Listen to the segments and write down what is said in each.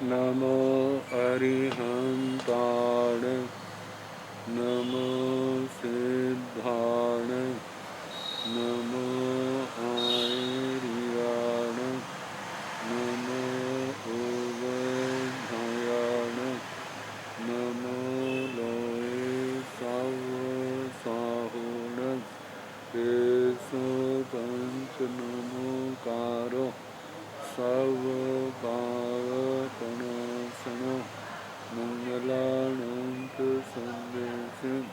नमो अरिहंताण नमो सिद्धाण नमो आयर्याण नमो उवैधयाण नमो लोये साहुण केशो पंच नमोकारो सर्वपावपणासनो मंगलानंत संदेशं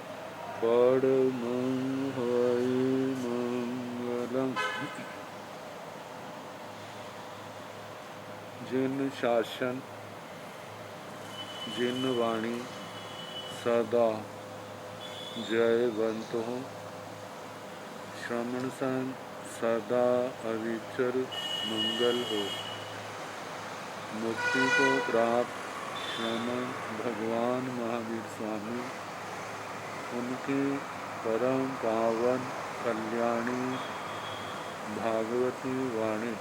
परमं हरि मंगलम्। जिन शासन जिन वाणी सदा जयवंत हो, श्रवण सन सदा अविचल मंगल हो। मुक्ति को प्राप्त श्रमण भगवान महावीर स्वामी, उनकी परम पावन कल्याणी भागवती वाणी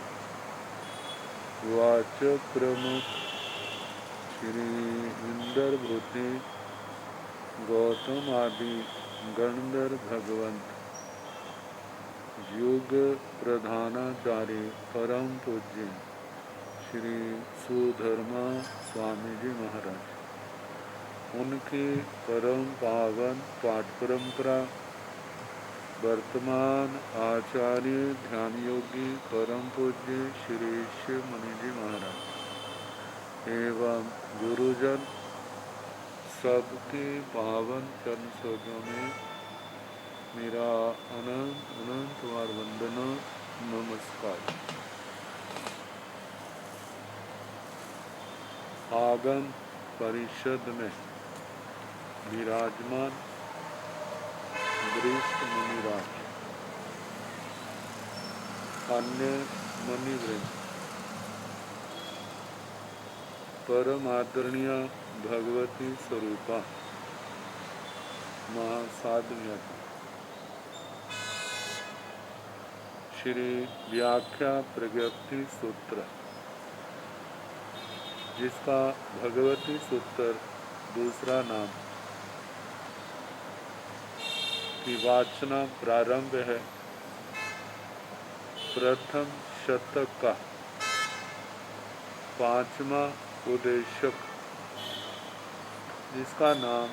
वाचक प्रमुख श्री इंद्रवृत्ति गौतम आदि गणधर भगवंत युग प्रधानाचार्य परम पूज्य श्री सुधर्मा स्वामी जी महाराज, उनकी परम पावन पाठ परंपरा वर्तमान आचार्य ध्यान योगी परम पूज्य श्री शिव मुनि जी महाराज एवं गुरुजन सबके पावन चरण सरोजों में मेरा अनंत अनंत बार वंदना नमस्कार। आगम परिषद में विराजमान वरिष्ठ मुनिराज, अन्य मुनिवृंद, परम आदरणीय भगवती स्वरूपा महासाध्य श्री व्याख्या प्रज्ञप्ति सूत्र, जिसका भगवती सूत्र दूसरा नाम की वाचना प्रारंभ है। प्रथम शतक का पांचवा उद्देशक, जिसका नाम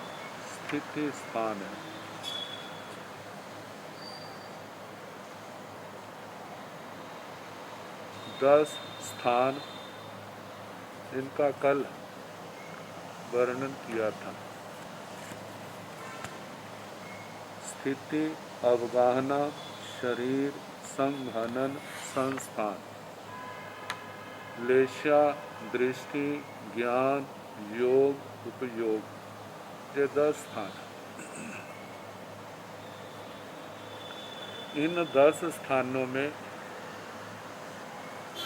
स्थिति स्थान है। दस स्थान इनका कल वर्णन किया था। स्थिति, अवगाहना, शरीर, संघनन, संस्थान, लेशा, दृष्टि, ज्ञान, योग, उपयोग, ये 10 स्थान। इन 10 स्थानों में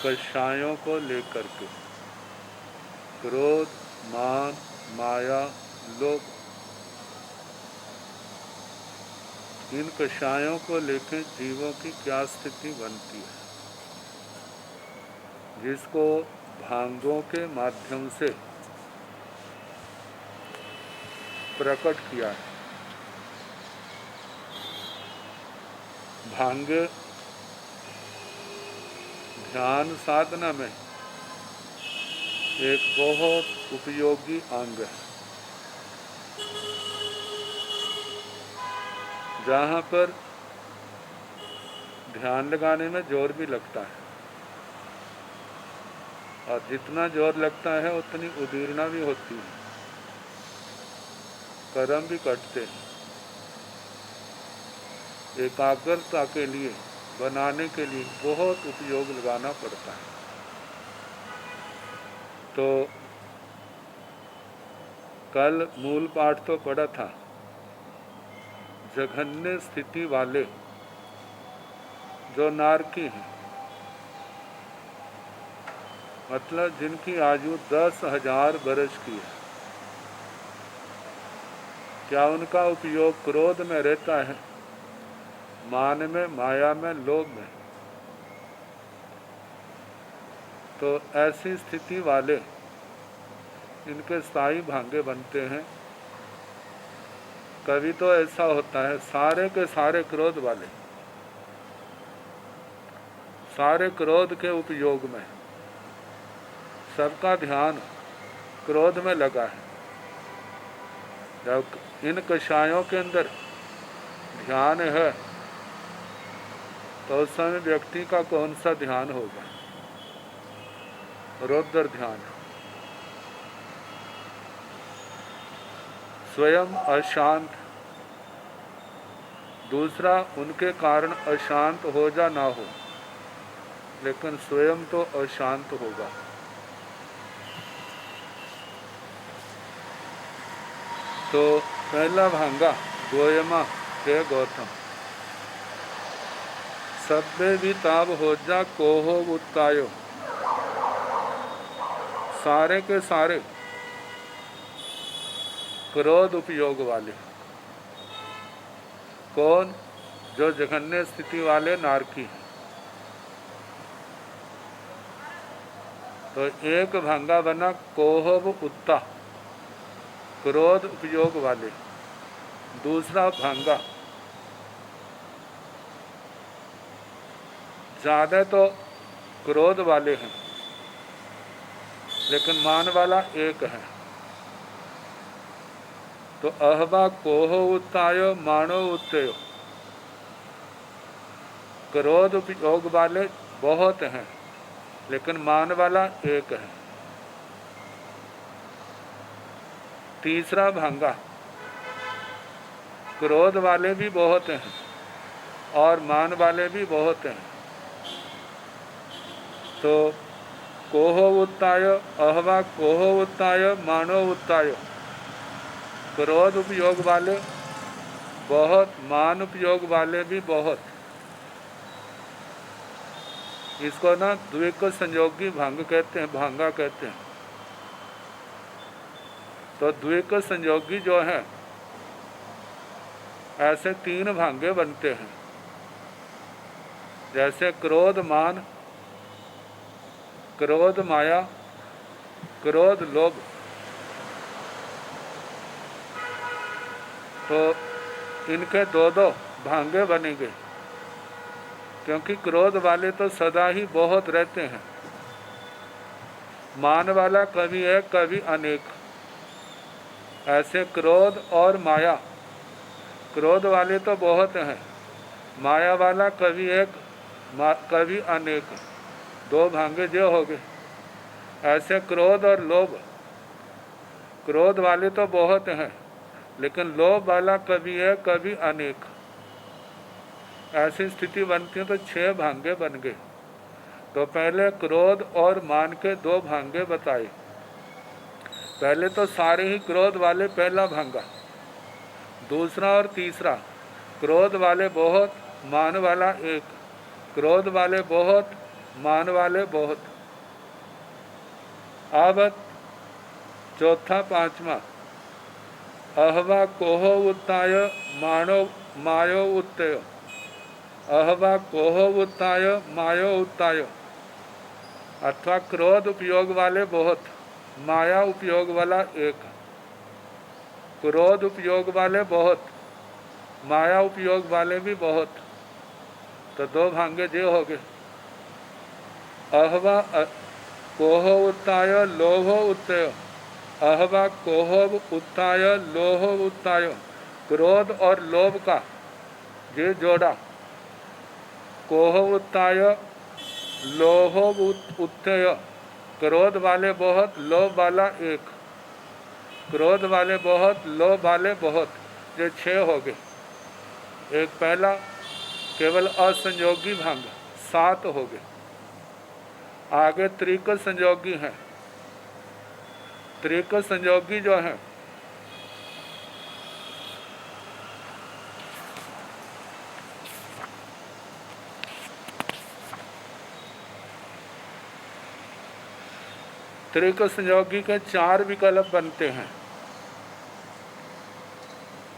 कषायों को लेकर के क्रोध, मान, माया, लोभ, इन कषायों को लेकर जीवों की क्या स्थिति बनती है, जिसको भांगों के माध्यम से प्रकट किया है। भांग ध्यान साधना में एक बहुत उपयोगी अंग है, जहाँ पर ध्यान लगाने में जोर भी लगता है, और जितना जोर लगता है उतनी उदीर्णा भी होती है, कर्म भी कटते हैं। एकाग्रता के लिए, बनाने के लिए बहुत उपयोग लगाना पड़ता है। तो कल मूल पाठ तो पढ़ा था, जघन्य स्थिति वाले जो नारकी हैं, मतलब जिनकी आयु 10,000 वर्ष की है, क्या उनका उपयोग क्रोध में रहता है, मान में, माया में, लोभ में? तो ऐसी स्थिति वाले इनके स्थायी भांगे बनते हैं। कभी तो ऐसा होता है सारे के सारे क्रोध वाले, सारे क्रोध के उपयोग में, सबका ध्यान क्रोध में लगा है। जब इन कषायों के अंदर ध्यान है तो उस समय व्यक्ति का कौन सा ध्यान होगा? रौद्र ध्यान। स्वयं अशांत, दूसरा उनके कारण अशांत हो जा ना हो, लेकिन स्वयं तो अशांत होगा। तो पहला भांगा गोयमा हे गौतम, सब्बे भी ताब हो जा कोहो उत्तायो, सारे के सारे क्रोध उपयोग वाले। कौन? जो जघन्य स्थिति वाले नारकी हैं। तो एक भांगा बना कोहब उत्ता, क्रोध उपयोग वाले। दूसरा भांगा ज्यादा तो क्रोध वाले हैं, लेकिन मान वाला एक है। तो अहबा कोहो उत्तायो मानो उत्तयो, क्रोध उपयोग वाले बहुत हैं, लेकिन मान वाला एक है। तीसरा भांगा क्रोध वाले भी बहुत हैं और मान वाले भी बहुत हैं। तो कोहो उत्तायो अहवा कोहो उत्तायो मानो उत्तायो, क्रोध उपयोग वाले बहुत, मान उपयोग वाले भी बहुत। इसको ना द्विक संयोगी भांग कहते हैं, भांगा कहते हैं। तो द्विक संयोगी जो है, ऐसे तीन भांगे बनते हैं। जैसे क्रोध मान, क्रोध माया, क्रोध लोभ। तो इनके दो दो भांगे बनेंगे, क्योंकि क्रोध वाले तो सदा ही बहुत रहते हैं। मान वाला कभी एक कभी अनेक। ऐसे क्रोध और माया, क्रोध वाले तो बहुत हैं, माया वाला कभी एक कभी अनेक, दो भांगे जो हो गए। ऐसे क्रोध और लोभ, क्रोध वाले तो बहुत हैं, लेकिन लोभ वाला कभी एक कभी अनेक। ऐसी स्थिति बनती है तो 6 भांगे बन गए। तो पहले क्रोध और मान के 2 भांगे बताए। पहले तो सारे ही क्रोध वाले पहला भांगा। दूसरा और तीसरा क्रोध वाले बहुत, मान वाला एक। क्रोध वाले बहुत, मान वाले बहुत। अब चौथा पांचवा, अहवा कोहो उत्ताय मानो मायो उत्तयो, अहवा कोहो उत्ताय मायो उत्ताय। अथवा क्रोध उपयोग वाले बहुत, माया उपयोग वाला एक। क्रोध उपयोग वाले बहुत, माया उपयोग वाले भी बहुत। तो 2 भांगे जो हो गए। अहवा कोहो उत्ताय लोभो उत्तयो, अहवा कोहो उत्ताय लोहो उत्तायो। क्रोध और लोभ का ये जोड़ा, कोहो उत्ताय लोहो उत्तय। क्रोध वाले बहुत, लोभ वाला एक। क्रोध वाले बहुत, लोभ वाले बहुत। ये 6 हो गए। एक पहला केवल असंयोगी भांग, 7 हो गए। आगे त्रिक संयोगी हैं। त्रिक संयोगी जो हैं, त्रिक संयोगी के 4 विकल्प बनते हैं।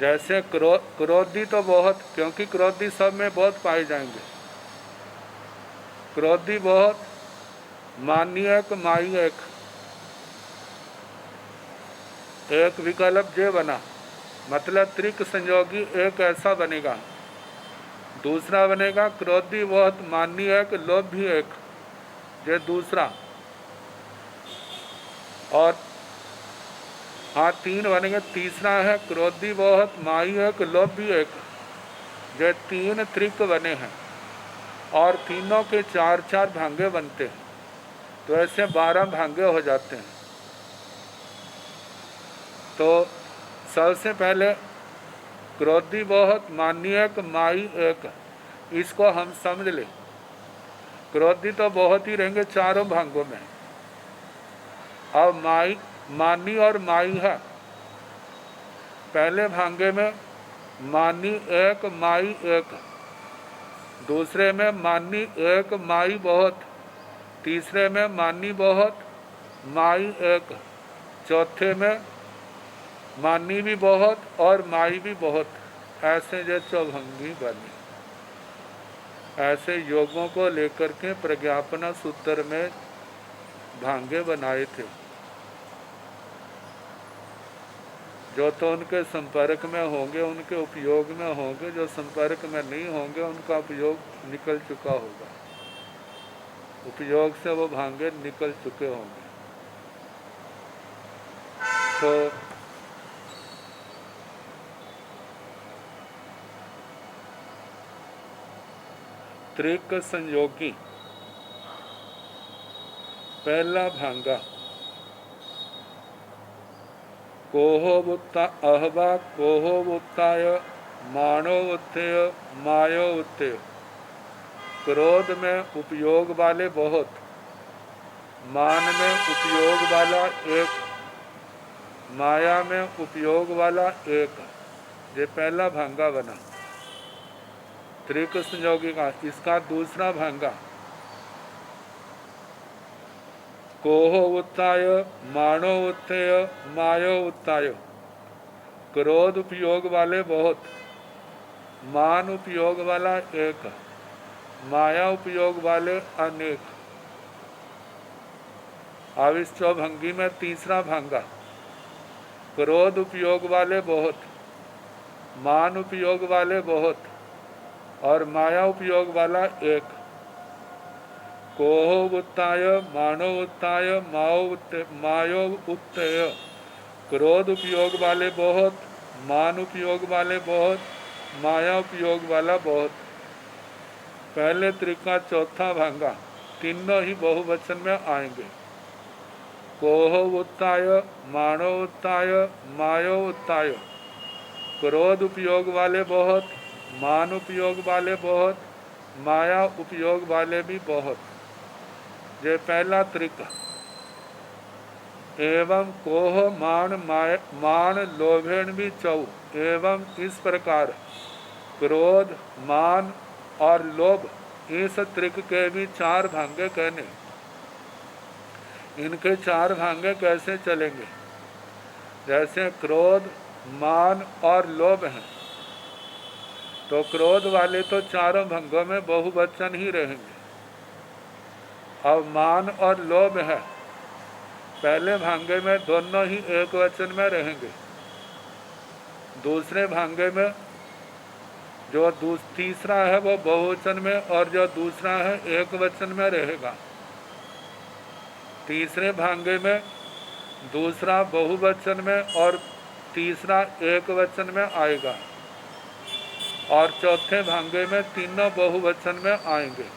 जैसे क्रोधी तो बहुत, क्योंकि क्रोधी सब में बहुत पाए जाएंगे। क्रोधी बहुत, मानी एक माई एक, एक विकल्प जे बना, मतलब त्रिक संयोगी एक ऐसा बनेगा। दूसरा बनेगा क्रोधी बहुत मानी एक लोभ भी एक, ये दूसरा। और हाँ तीन बनेंगे। तीसरा है क्रोधी बहुत माई एक लोभ भी एक, ये तीन त्रिक बने हैं और तीनों के चार चार भांगे बनते हैं, तो ऐसे 12 भांगे हो जाते हैं। तो सबसे पहले क्रोधी बहुत मानी एक माई एक, इसको हम समझ ले। क्रोधी तो बहुत ही रहेंगे चारों भांगों में। अब माई मानी और माई है। पहले भांगे में मानी एक माई एक, दूसरे में मानी एक माई बहुत, तीसरे में मानी बहुत माई एक, चौथे में मानी भी बहुत और माई भी बहुत। ऐसे जो चौभंगी बनी। ऐसे योगों को लेकर के प्रज्ञापना सूत्र में भांगे बनाए थे। जो तो उनके संपर्क में होंगे, उनके उपयोग में होंगे, जो संपर्क में नहीं होंगे उनका उपयोग निकल चुका होगा, उपयोग से वो भांगे निकल चुके होंगे। तो त्रिक संयोगी पहला भांगा कोहोबुत्ता अहवा कोहोबुत्ताय मानो उत्थेय मायो उत्थेय। क्रोध में उपयोग वाले बहुत, मान में उपयोग वाला एक, माया में उपयोग वाला एक, ये पहला भांगा बना त्रिक संयोगी का। इसका दूसरा भांगा कोहो उत्ताय मानो उत्थेय मायो उत्ताय। क्रोध उपयोग वाले बहुत, मान उपयोग वाला एक, माया उपयोग वाले अनेक। अब इस चौभंगी में तीसरा भांगा क्रोध उपयोग वाले बहुत, मान उपयोग वाले बहुत और माया उपयोग वाला एक। कोहो उत्ताय मानो उत्ताय मायो उत्तय। क्रोध उपयोग वाले बहुत, मान उपयोग वाले बहुत, माया उपयोग वाला बहुत। पहले त्रिका चौथा भांगा तीनों ही बहुवचन में आएंगे। कोहो उत्ताय मानो उत्ताय मायो उत्ताय। क्रोध उपयोग वाले बहुत, मान उपयोग वाले बहुत, माया उपयोग वाले भी बहुत। ये पहला त्रिक। एवं कोह मान लोभेण भी चौ। एवं इस प्रकार क्रोध मान और लोभ इस त्रिक के भी चार भांगे कहने। इनके चार भांगे कैसे चलेंगे? जैसे क्रोध मान और लोभ हैं, तो क्रोध वाले तो चारों भंगों में बहुवचन ही रहेंगे। अब मान और लोभ है, पहले भांगे में दोनों ही एक वचन में रहेंगे। दूसरे भांगे में जो तीसरा है वो बहुवचन में और जो दूसरा है एक वचन में रहेगा। तीसरे भांगे में दूसरा बहुवचन में और तीसरा एक वचन में आएगा और चौथे भांगे में तीनों बहुवचन में आएंगे।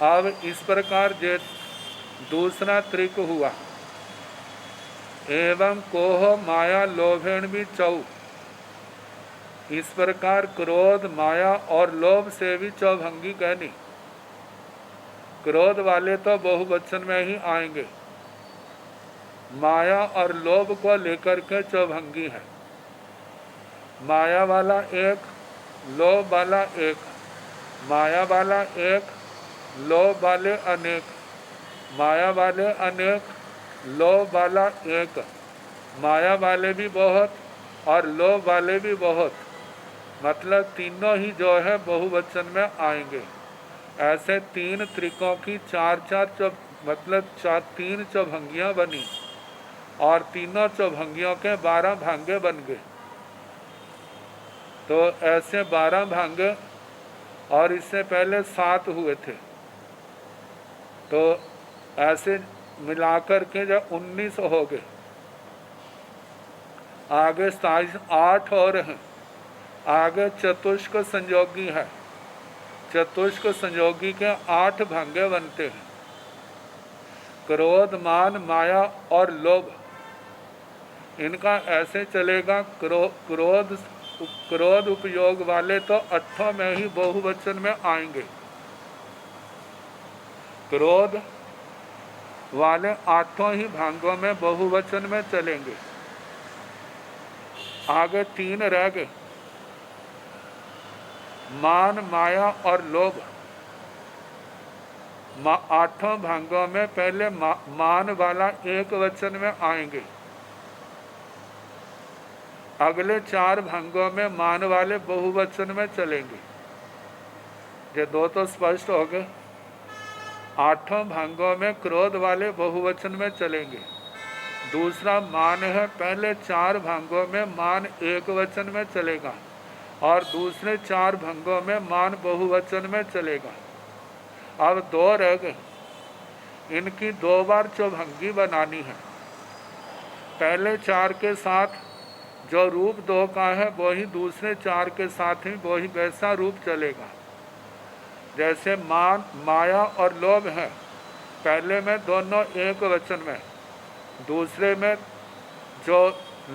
अब इस प्रकार जो दूसरा त्रिक हुआ, एवं कोह माया लोभेण भी चौ। इस प्रकार क्रोध माया और लोभ से भी चौभंगी कहनी। क्रोध वाले तो बहुवचन में ही आएंगे, माया और लोभ को लेकर के चौभंगी है। माया वाला एक, लोभ वाला एक, माया वाला एक, लोभ वाले अनेक, माया वाले अनेक, लोभ वाला एक। माया वाले भी बहुत और लोभ वाले भी बहुत, मतलब तीनों ही जो है बहुवचन में आएंगे। ऐसे 3 त्रिकों की 4 मतलब 3 चौभंगियाँ बनी और तीनों चौभंगियों के 12 भांगे बन गए। तो ऐसे 12 भांगे, और इससे पहले 7 हुए थे। तो ऐसे मिलाकर के जब 19 हो गए, आगे 8 और हैं। आगे चतुष्क संयोगी है, चतुष्क संयोगी के 8 भांगे बनते हैं। क्रोध, मान, माया और लोभ, इनका ऐसे चलेगा। क्रोध उपयोग वाले तो 8 में ही बहुवचन में आएंगे। क्रोध वाले 8 ही भांगों में बहुवचन में चलेंगे। आगे 3 रह गए, मान, माया और लोभ। 8 भांगों में पहले मान वाला एक वचन में आएंगे। अगले 4 भांगों में मान वाले बहुवचन में चलेंगे। ये 2 तो स्पष्ट हो गए। 8 भांगों में क्रोध वाले बहुवचन में चलेंगे। दूसरा मान है, पहले 4 भांगों में मान एक वचन में चलेगा और दूसरे 4 भांगों में मान बहुवचन में चलेगा। अब 2 रह गए, इनकी 2 बार चौभंगी बनानी है। पहले 4 के साथ जो रूप 2 का है वही दूसरे 4 के साथ ही वही वैसा रूप चलेगा। जैसे मान, माया और लोभ है, पहले में दोनों एक वचन में, दूसरे में जो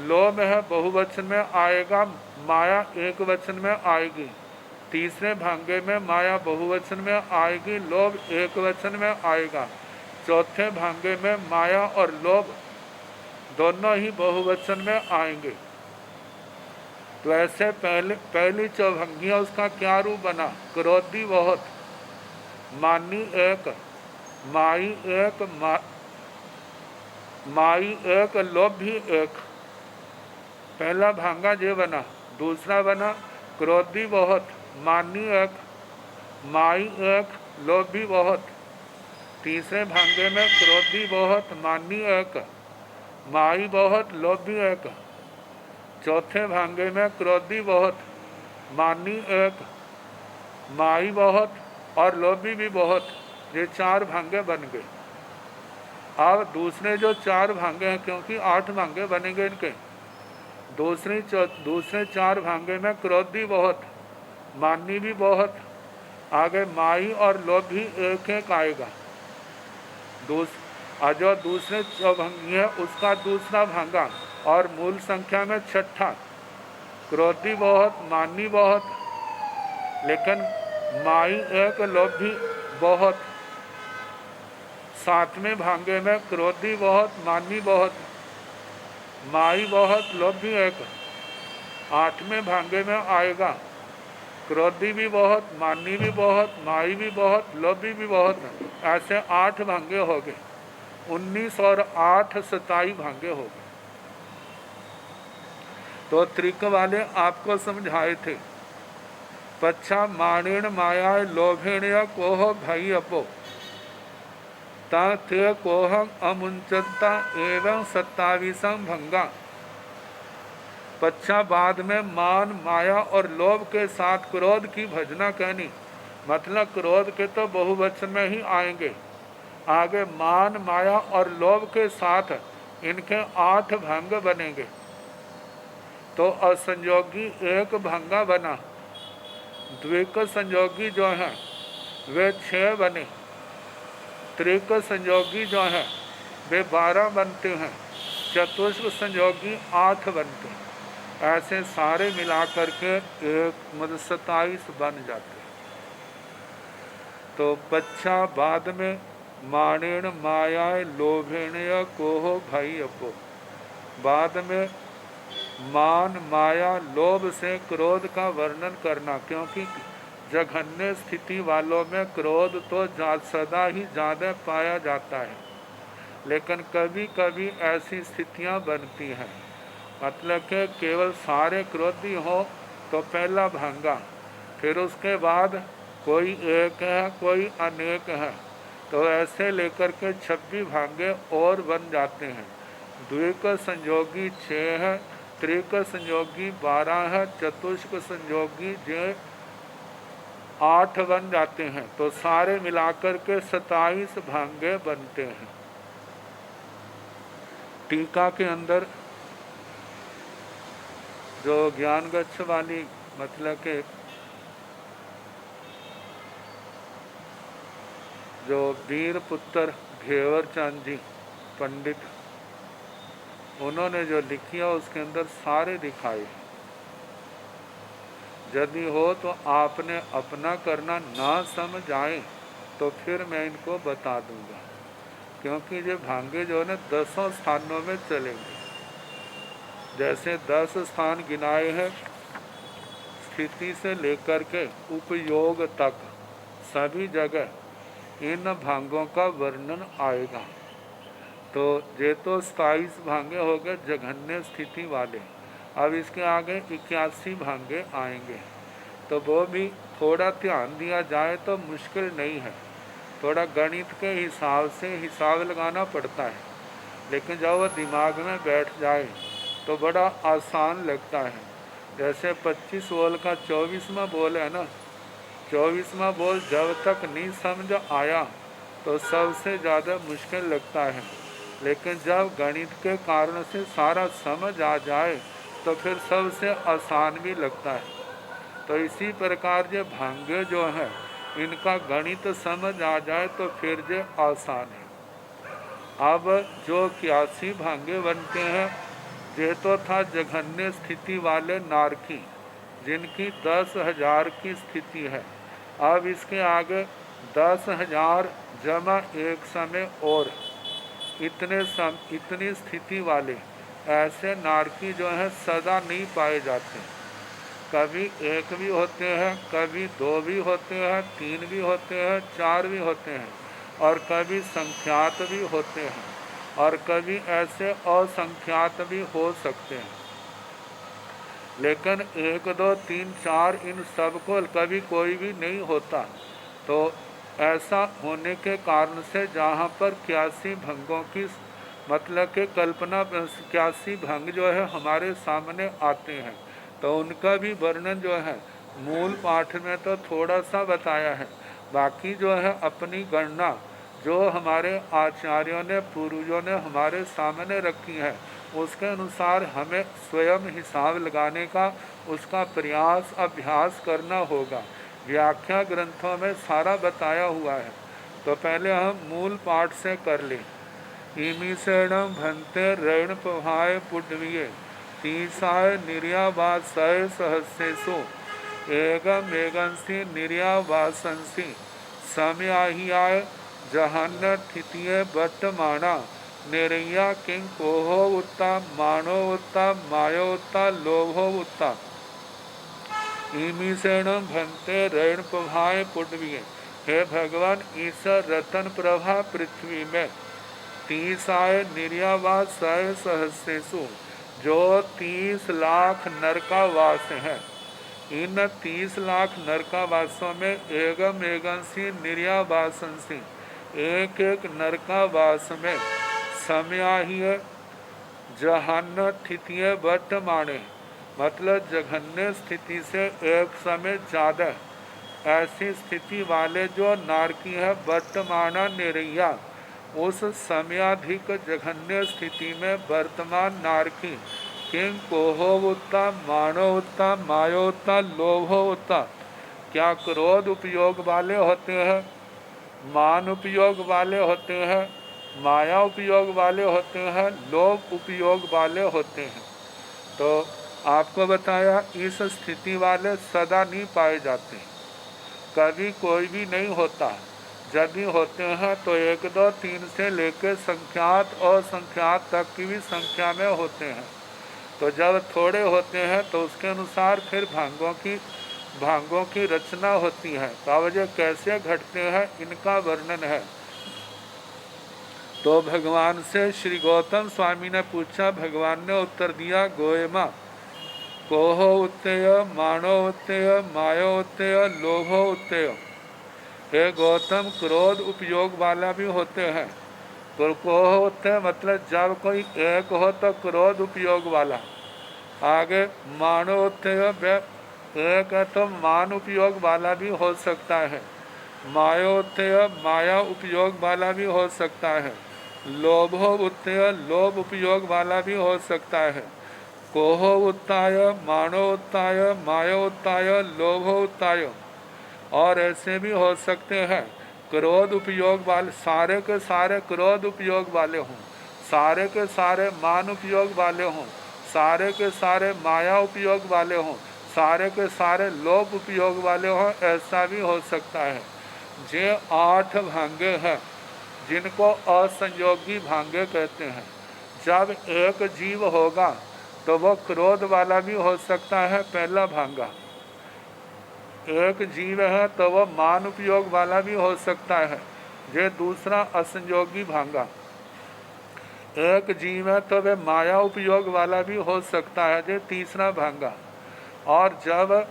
लोभ है बहुवचन में आएगा, माया एक वचन में आएगी। तीसरे भांगे में माया बहुवचन में आएगी, लोभ एक वचन में आएगा। चौथे भांगे में माया और लोभ दोनों ही बहुवचन में आएंगे। तो ऐसे पहली चौभंगियाँ उसका क्या रूप बना? क्रोधी बहुत, मानी एक, माई एक, माई एक, लोभी एक। पहला भांगा ये बना। दूसरा बना क्रोधी बहुत, मानी एक, माई एक, लोभी बहुत। तीसरे भांगे में क्रोधी बहुत, मानी एक, माई बहुत, लोभी एक। चौथे भांगे में क्रोधी बहुत, मानी एक, माई बहुत और लोभी भी बहुत। ये 4 भांगे बन गए। अब दूसरे जो 4 भांगे हैं, क्योंकि 8 भांगे बनेंगे इनके, दूसरे 4 भांगे में क्रोधी बहुत, मानी भी बहुत, आगे माई और लोभी एक एक आएगा। जो दूसरे चौभंगी है उसका दूसरा भांगा और मूल संख्या में 6ठा। क्रोधी बहुत, मानी बहुत, लेकिन माई एक, लोभी बहुत। 7वें भांगे में क्रोधी बहुत, मानी बहुत, माई बहुत, लोभी एक। 8वें भांगे में आएगा क्रोधी भी बहुत, मानी भी बहुत, माई भी बहुत, लोभी भी बहुत। ऐसे 8 भांगे हो गए। 19 और 8 27 भांगे हो गए। तो त्रिक वाले आपको समझाए थे। पच्छा माणेण माया लोभेण कोह भई अपो थे कोहम अमुंचता एवं 27 भंगा। पच्छा बाद में मान, माया और लोभ के साथ क्रोध की भजना कहनी। मतलब क्रोध के तो बहुवचन में ही आएंगे। आगे मान, माया और लोभ के साथ इनके 8 भंग बनेंगे। तो असंयोगी एक भंगा बना। द्विक संयोगी जो हैं वे 6 बने। त्रिक संयोगी जो हैं वे 12 बनते हैं। चतुष्क संयोगी 8 बनते हैं। ऐसे सारे मिलाकर के एक मतलब 27 बन जाते हैं। तो पच्छा बाद में माणेण माया लोभेण कोह भई अपो। बाद में मान, माया, लोभ से क्रोध का वर्णन करना, क्योंकि जघन्य स्थिति वालों में क्रोध तो सदा ही ज़्यादा पाया जाता है। लेकिन कभी कभी ऐसी स्थितियां बनती हैं, मतलब कि केवल सारे क्रोधी हो तो पहला भांगा, फिर उसके बाद कोई एक है, कोई अनेक है। तो ऐसे लेकर के 26 भांगे और बन जाते हैं। द्विक संयोगी 6 है, त्रिक संयोगी 12 है, चतुष्क संयोगी जो 8 बन जाते हैं। तो सारे मिलाकर के 27 भांगे बनते हैं। टीका के अंदर जो ज्ञान गच्छ वाली मतलब के जो वीर पुत्र घेवर चंद जी पंडित, उन्होंने जो लिखी है उसके अंदर सारे दिखाए। यदि हो तो आपने अपना करना ना समझ आए तो फिर मैं इनको बता दूंगा, क्योंकि ये भांगे जो है ना 10 स्थानों में चलेंगे। जैसे 10 स्थान गिनाए हैं, स्थिति से लेकर के उपयोग तक सभी जगह इन भांगों का वर्णन आएगा। तो ये तो 27 भांगे हो गए जघन्य स्थिति वाले। अब इसके आगे 81 भांगे आएंगे, तो वो भी थोड़ा ध्यान दिया जाए तो मुश्किल नहीं है। थोड़ा गणित के हिसाब से हिसाब लगाना पड़ता है, लेकिन जब वो दिमाग में बैठ जाए तो बड़ा आसान लगता है। जैसे 25 बोल का 24वां बोल है ना, 24वां बोल जब तक नहीं समझ आया तो सबसे ज़्यादा मुश्किल लगता है, लेकिन जब गणित के कारण से सारा समझ आ जाए तो फिर सबसे आसान भी लगता है। तो इसी प्रकार ये भांगे जो है इनका गणित समझ आ जाए तो फिर ये आसान है। अब जो 81 भांगे बनते हैं, ये तो था जघन्य स्थिति वाले नारकी, जिनकी 10,000 की स्थिति है। अब इसके आगे 10,000 जमा एक समय और इतनी स्थिति वाले ऐसे नारकी जो है सदा नहीं पाए जाते। कभी एक भी होते हैं, कभी 2 भी होते हैं, 3 भी होते हैं, 4 भी होते हैं, और कभी संख्यात भी होते हैं, और कभी ऐसे असंख्यात भी हो सकते हैं। लेकिन 1, 2, 3, 4 इन सबको कभी कोई भी नहीं होता। तो ऐसा होने के कारण से जहाँ पर 81 भंगों की मतलब के कल्पना 81 भंग जो है हमारे सामने आते हैं, तो उनका भी वर्णन जो है मूल पाठ में तो थोड़ा सा बताया है। बाकी जो है अपनी गणना जो हमारे आचार्यों ने पूर्वजों ने हमारे सामने रखी है, उसके अनुसार हमें स्वयं हिसाब लगाने का उसका प्रयास अभ्यास करना होगा। व्याख्या ग्रंथों में सारा बताया हुआ है। तो पहले हम मूल पाठ से कर लें। इमीषेणम भंते ऋण प्रभाय पुडवीय तीसाय निर्यावासय सहस्रेषु एगम एगंसी निर्यावासंसी समयाहियाय जहान्न थितीय वर्तमाना निरैया किंग कोहो उत्ता मानो उत्ता मायो उत्ता लोभो उत्ता इमीषेणम भंते ऋण प्रभाय पुडवीय। हे भगवान, ईश्वर रतन प्रभा पृथ्वी में 30 निर्यावासय सहस्रेषु जो 30 लाख नरकावास हैं, इन 30 लाख नरकावासों में एगम एगंसी निर्यावासंसी एक एक नरकावास में समयाहिय जहान्न स्थितिय वर्तमाने मतलब जघन्य स्थिति से एक समय ज़्यादा ऐसी स्थिति वाले जो नारकी है वर्तमाना निरैया, उस समयाधिक जघन्य स्थिति में वर्तमान नारकी किंग कोहोवुत्ता मानोवुत्ता मायोत्ता लोभोवुत्ता, क्या क्रोध उपयोग वाले होते हैं, मान उपयोग वाले होते हैं, माया उपयोग वाले होते हैं, लोभ उपयोग वाले होते हैं। तो आपको बताया इस स्थिति वाले सदा नहीं पाए जाते, कभी कोई भी नहीं होता। यदि होते हैं तो 1, 2, 3 से लेकर संख्यात और संख्यात तक की भी संख्या में होते हैं। तो जब थोड़े होते हैं तो उसके अनुसार फिर भांगों की रचना होती है। कावजे कैसे घटते हैं इनका वर्णन है। तो भगवान से श्री गौतम स्वामी ने पूछा, भगवान ने उत्तर दिया, गोयमा कोहो उत्तेय मानो उत्तेय मायो उत्तेय लोभो उत्तेय। हे गौतम, क्रोध उपयोग वाला भी होते हैं। तो कोह होते हैं मतलब जब कोई एक हो तो क्रोध उपयोग वाला। आगे मानो होते हैं, एक है तो मान उपयोग वाला भी हो सकता है। मायो उत्थय, माया उपयोग वाला भी हो सकता है। लोभो उत्थय, लोभ उपयोग वाला भी हो सकता है। कोहो उत्ताय, मानो उत्ताय, मायो उत्ताय, लोभो उत्ताय। और ऐसे भी हो सकते हैं क्रोध उपयोग वाले, सारे के सारे क्रोध उपयोग वाले हों, सारे के सारे मान उपयोग वाले हों, सारे के सारे माया उपयोग वाले हों, सारे के सारे लोभ उपयोग वाले हों, ऐसा भी हो सकता है। जे 8 भांगे हैं जिनको असंयोगी भांगे कहते हैं। जब एक जीव होगा तो वो क्रोध वाला भी हो सकता है, पहला भांगा। एक जीव है तो वह मान उपयोग वाला भी हो सकता है, ये दूसरा असंयोगी भांगा। एक जीव है तो वह माया उपयोग वाला भी हो सकता है, ये तीसरा भांगा। और जब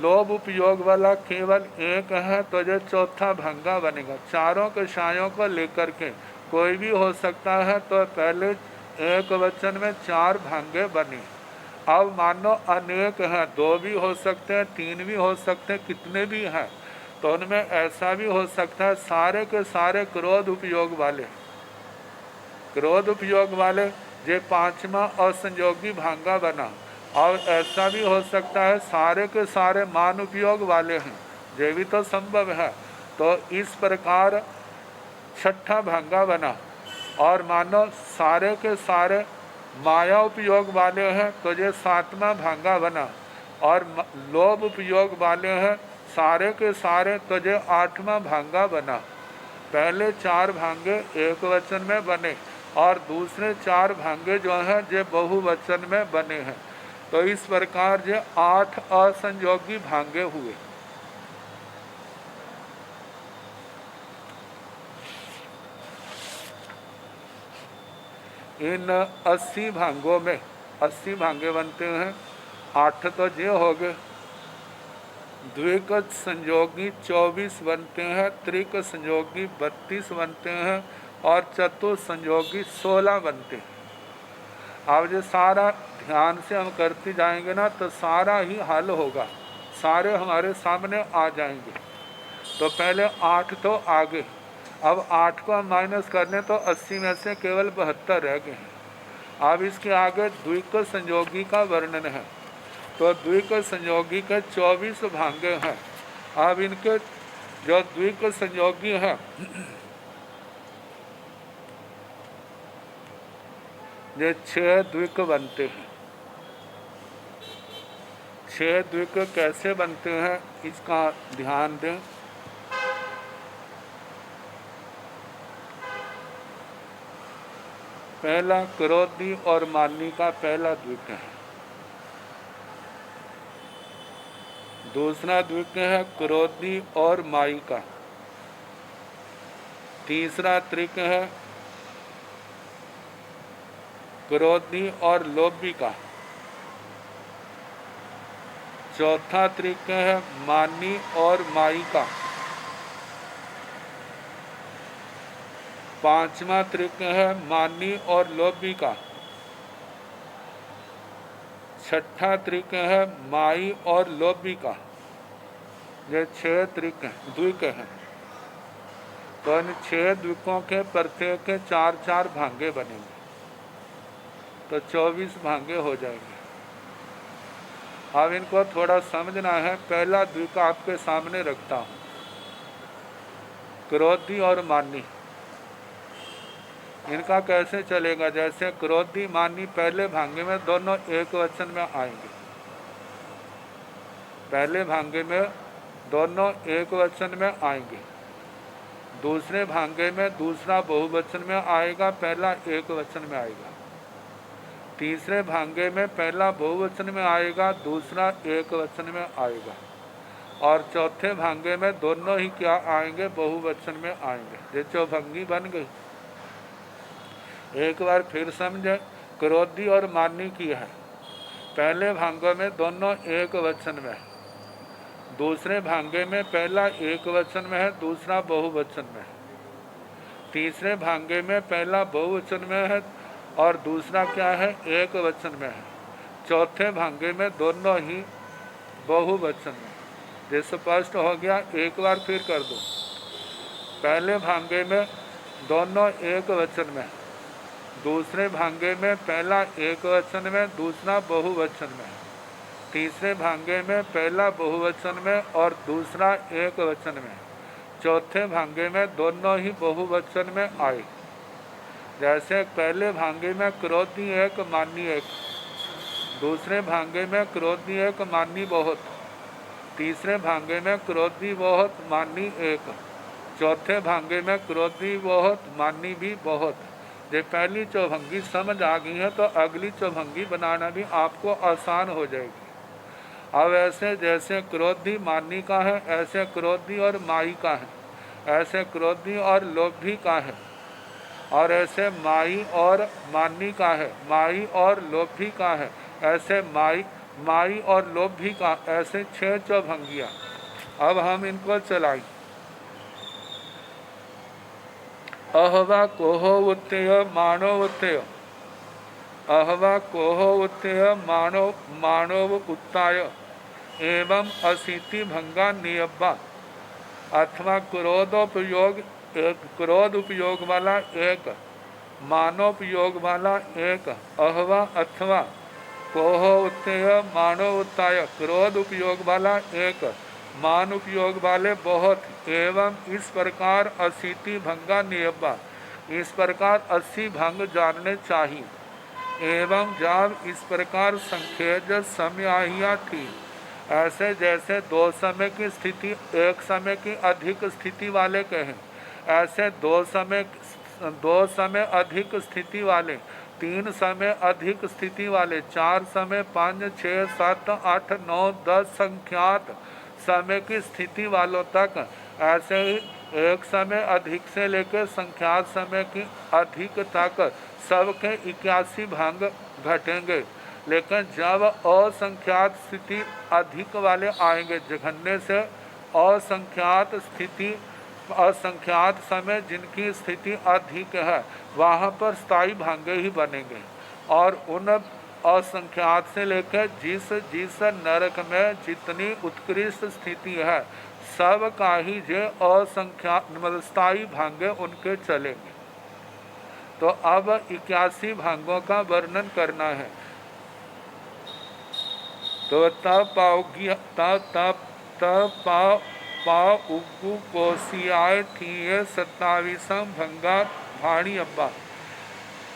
लोभ उपयोग वाला केवल एक है तो ये चौथा भांगा बनेगा। चारों के सायों को लेकर के कोई भी हो सकता है, तो पहले एक वचन में 4 भांगे बने। अब मानो अनेक हैं, 2 भी हो सकते हैं, 3 भी हो सकते हैं, कितने भी हैं, तो उनमें ऐसा भी हो सकता है सारे के सारे क्रोध उपयोग वाले। क्रोध उपयोग वाले ये 5वां असंयोगी भांगा बना। और ऐसा भी हो सकता है सारे के सारे मान उपयोग वाले हैं, ये भी तो संभव है। तो इस प्रकार 6ठा भांगा बना। और मानो सारे के सारे माया उपयोग वाले हैं तो ये 7वां भांगा बना। और लोभ उपयोग वाले हैं सारे के सारे तो ये 8वां भांगा बना। पहले 4 भांगे एक वचन में बने और दूसरे 4 भांगे जो हैं ये बहुवचन में बने हैं। तो इस प्रकार ये 8 असंयोगी भांगे हुए। इन 80 भांगों में 80 भांगे बनते हैं। 8 तो ये हो गए, द्विक संयोगी 24 बनते हैं, त्रिक संयोगी 32 बनते हैं और चतुर्थ संयोगी 16 बनते हैं। अब ये सारा ध्यान से हम करते जाएंगे ना तो सारा ही हल होगा, सारे हमारे सामने आ जाएंगे। तो पहले 8 तो आगे, अब 8 को हम माइनस कर लें तो 80 में से केवल 72 रह गए हैं। अब इसके आगे द्विक संयोगी का वर्णन है। तो द्विक संयोगी के 24 भांगे हैं। अब इनके जो द्विक संयोगी हैं ये 6 द्विक बनते हैं। 6 द्विक कैसे बनते हैं इसका ध्यान दें। पहला क्रोधी और मानी का पहला द्विक है। दूसरा द्विक है क्रोधी और माई का। तीसरा त्रिक है क्रोधी और लोभी का। चौथा त्रिक है मानी और माई का। 5वां त्रिक है मानी और लोभी का। 6ठा त्रिक है माई और लोभी का। ये 6 त्रिक द्विक हैं। तो इन 6 द्विकों के प्रत्येक के 4-4 भांगे बनेंगे, तो 24 भांगे हो जाएंगे। अब इनको थोड़ा समझना है। पहला द्विक आपके सामने रखता हूँ, क्रोधी और मानी। इनका कैसे चलेगा, जैसे क्रोधी मानी पहले भांगे में दोनों एक वचन में आएंगे। पहले भांगे में दोनों एक वचन में आएंगे, दूसरे भांगे में दूसरा बहुवचन में आएगा, पहला एक वचन में आएगा। तीसरे भांगे में पहला बहुवचन में आएगा, दूसरा एक वचन में आएगा। और चौथे भांगे में दोनों ही क्या आएंगे, बहुवचन में आएंगे। ये चौभंगी बन गई। एक बार फिर समझे, क्रोधी और मानी की है। पहले भांगों में दोनों एक वचन में, दूसरे भांगे में पहला एक वचन में है, दूसरा बहुवचन में है। तीसरे भांगे में पहला बहुवचन में है और दूसरा क्या है, एक वचन में है। चौथे भांगे में दोनों ही बहुवचन में। ये स्पष्ट हो गया, एक बार फिर कर दो। पहले भांगे में दोनों एक वचन में, दूसरे भांगे में पहला एक वचन में, दूसरा बहुवचन में, तीसरे भांगे में पहला बहुवचन में और दूसरा एक वचन में, चौथे भांगे में दोनों ही बहुवचन में आए। जैसे पहले भांगे में क्रोधी एक मानी एक, दूसरे भांगे में क्रोधी एक मानी बहुत, तीसरे भांगे में क्रोधी बहुत मानी एक, चौथे भांगे में क्रोधी बहुत मानी भी बहुत। ये पहली चौभंगी समझ आ गई है तो अगली चौभंगी बनाना भी आपको आसान हो जाएगी। अब ऐसे जैसे क्रोधी मानी का है, ऐसे क्रोधी और माई का है, ऐसे क्रोधी और लोभी का है, और ऐसे माई और मानी का है, माई और लोभी का है, ऐसे माई और लोभी का, ऐसे 6 चौभंगियाँ। अब हम इनको चलाएं। अहवा कोहो उत्तेय मानो उत्तेय, अहवा कोहो उत्तेय मानव उत्ताय एवं अशीति भंगा नियब्बा, अथवा क्रोधोपयोग एक, क्रोध उपयोग वाला एक, मानोपयोग वाला एक, अहवा अथवा कोहो उत्तेय मानो उत्ताय, क्रोध उपयोग वाला एक, मान उपयोग वाले बहुत, एवं इस प्रकार अशीति भंगा नियब्बा, इस प्रकार 80 भंग जानने चाहिए। एवं जब इस प्रकार संखेज समयाहिया थी, ऐसे जैसे 2 समय की स्थिति एक समय की अधिक स्थिति वाले कहें, ऐसे 2 समय अधिक स्थिति वाले, 3 समय अधिक स्थिति वाले, 4 समय, 5, 6, 7, 8, 9, 10 संख्यात समय की स्थिति वालों तक, ऐसे ही एक समय अधिक से लेकर संख्यात समय की अधिक तक सबके 81 भंग घटेंगे। लेकिन जब असंख्यात स्थिति अधिक वाले आएंगे, जघन्य से असंख्यात स्थिति, असंख्यात समय जिनकी स्थिति अधिक है, वहाँ पर स्थायी भांगे ही बनेंगे। और उन असंख्यात से लेकर जिस जिस नरक में जितनी उत्कृष्ट स्थिति है, सब का ही जो असंख्यात मतलब स्थायी भांगे उनके चलेंगे। तो अब 81 भांगों का वर्णन करना है। तो उगु कोशियाय थी 27 भंगा भाणी अब्बा,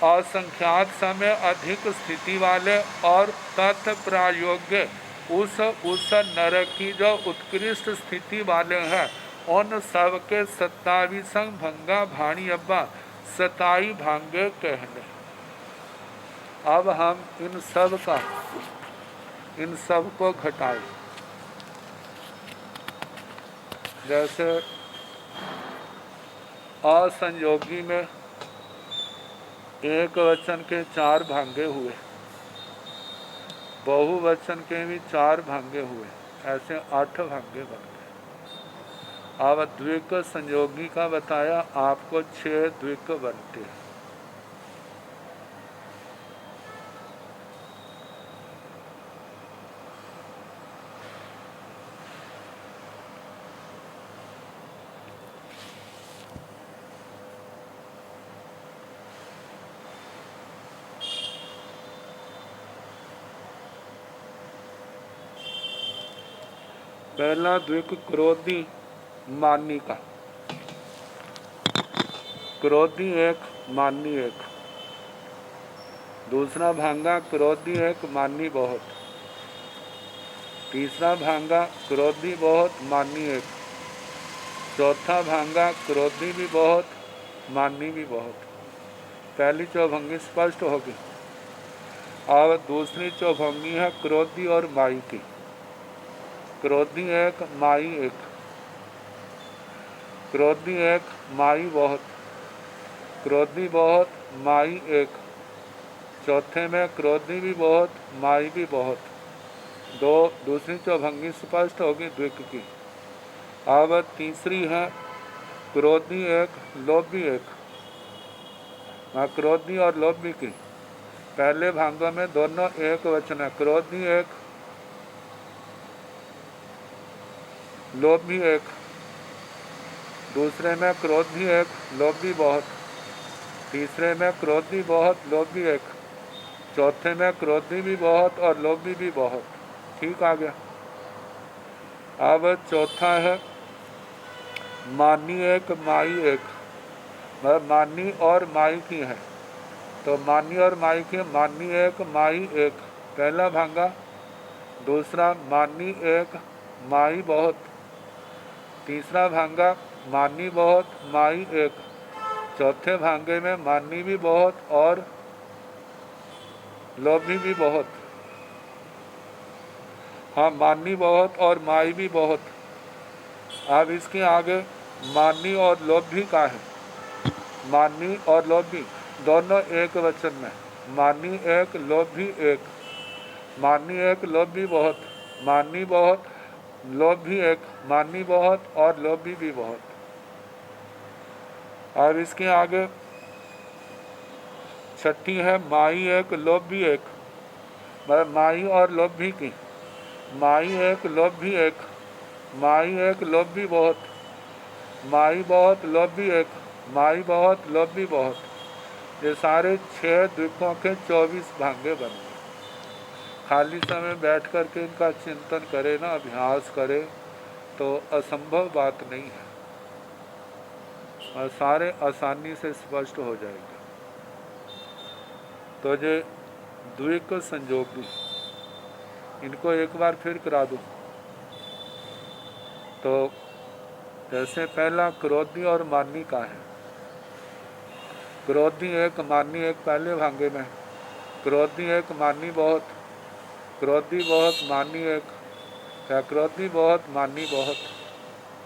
असंख्यात समय अधिक स्थिति वाले और तत् प्रायोग्य उस नरक की जो उत्कृष्ट स्थिति वाले हैं, उन सब के 27 भंगा भाणी अब्बा, 27 भांगे कहने। अब हम इन सब को घटाएं। जैसे असंयोगी में एक वचन के 4 भांगे हुए, बहुवचन के भी 4 भांगे हुए, ऐसे 8 भांगे बन गए। अब द्विक संयोगी का बताया, आपको 6 द्विक बनते हैं। पहला द्विक क्रोधी मानी का, क्रोधी एक मानी एक। दूसरा भांगा क्रोधी एक मानी बहुत। तीसरा भांगा क्रोधी बहुत मानी एक। चौथा भांगा क्रोधी भी बहुत मानी भी बहुत। पहली चौभंगी स्पष्ट होगी। अब दूसरी चौभंगी है क्रोधी और माई की। क्रोधी एक माई एक, क्रोधी एक माई बहुत, क्रोधी बहुत माई एक, चौथे में क्रोधी भी बहुत माई भी बहुत। दो दूसरी चौभंगी स्पष्ट होगी द्विक की। अब तीसरी है क्रोधी एक लोभी एक। क्रोधी और लोभी की पहले भागों में दोनों एक वचन है, क्रोधी एक लोभी एक। दूसरे में क्रोधी एक लोभी बहुत, तीसरे में क्रोधी बहुत लोभी एक, चौथे में क्रोधी भी बहुत और लोभी भी बहुत। ठीक आ गया। अब चौथा है मानी एक माई एक। मानी और माई की है, तो मानी और माई की मानी एक माई एक पहला भांगा। दूसरा मानी एक माई बहुत, तीसरा भांगा मानी बहुत माई एक, चौथे भांगे में मानी भी बहुत और लोभी भी बहुत। हाँ, मानी बहुत और माई भी बहुत। अब इसके आगे मानी और लोभी का है। मानी और लोभी दोनों एक वचन में, मानी एक लोभी एक। मानी एक लोभी बहुत, मानी बहुत लोभी एक, मानी बहुत और लोभी भी बहुत। अब इसके आगे छठी है माई एक लोभी एक। माई और लोभी की माई एक लोभी एक, माई एक लोभी बहुत, माई बहुत लोभी एक, माई बहुत लोभी बहुत। ये सारे 6 द्वीपों के 24 भांगे बन गए। खाली समय बैठ कर के इनका चिंतन करे ना, अभ्यास करे तो असंभव बात नहीं है और सारे आसानी से स्पष्ट हो जाएंगे। तो ये द्विक संयोगी इनको एक बार फिर करा दूं। तो जैसे पहला क्रोधी और मानी का है। क्रोधी एक मानी एक पहले भांगे में, क्रोधी एक मानी बहुत, क्रोधी बहुत मानी एक, क्या क्रोधी बहुत मानी बहुत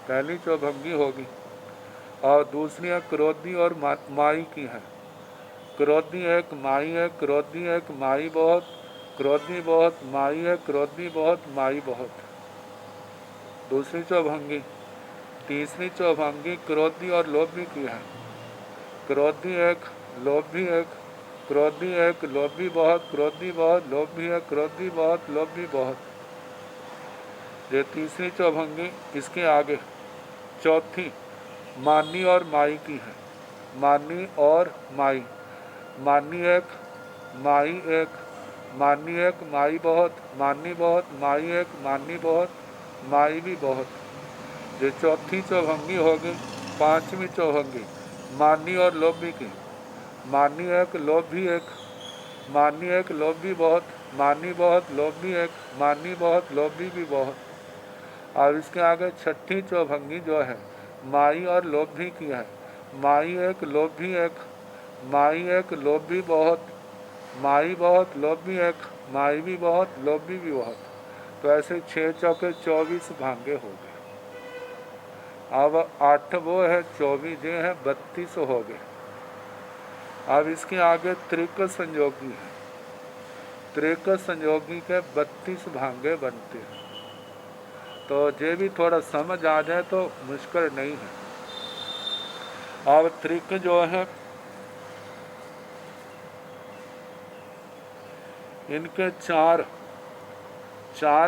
पहली चौभंगी होगी। और दूसरी है क्रोधी और माई की है। क्रोधी एक माई है, क्रोधी एक माई बहुत, क्रोधी बहुत माई है, क्रोधी बहुत माई बहुत दूसरी चौभंगी। तीसरी चौभंगी क्रोधी और लोभी की है। क्रोधी एक लोभी एक, क्रोधी एक लोभी बहुत, क्रोधी बहुत लोभी है, क्रोधी बहुत लोभी बहुत। ये तीसरी चौभंगी। इसके आगे चौथी मानी और माई की है। मानी और माई, मानी एक माई एक, मानी एक माई बहुत, मानी बहुत माई एक, मानी बहुत माई भी बहुत। ये चौथी चौभंगी होगी। पांचवी चौभंगी मानी और लोभी की। मानी एक लोभी एक, मानी एक लोभी बहुत, मानी बहुत लोभी एक, मानी बहुत लोभी भी बहुत। और इसके आगे छठी चौभंगी जो है माई और लोभी की है। माई एक लोभी एक, माई एक लोभी बहुत, माई बहुत लोभी एक, माई भी बहुत लोभी भी बहुत। तो ऐसे 6 चौके 24 भांगे हो गए। अब 8 वो है, 24 ये है, 32 हो गए। अब इसके आगे त्रिक संयोगी है। त्रिक संयोगी के 32 भांगे बनते हैं। तो ये भी थोड़ा समझ आ जाए तो मुश्किल नहीं है। अब त्रिक जो है इनके चार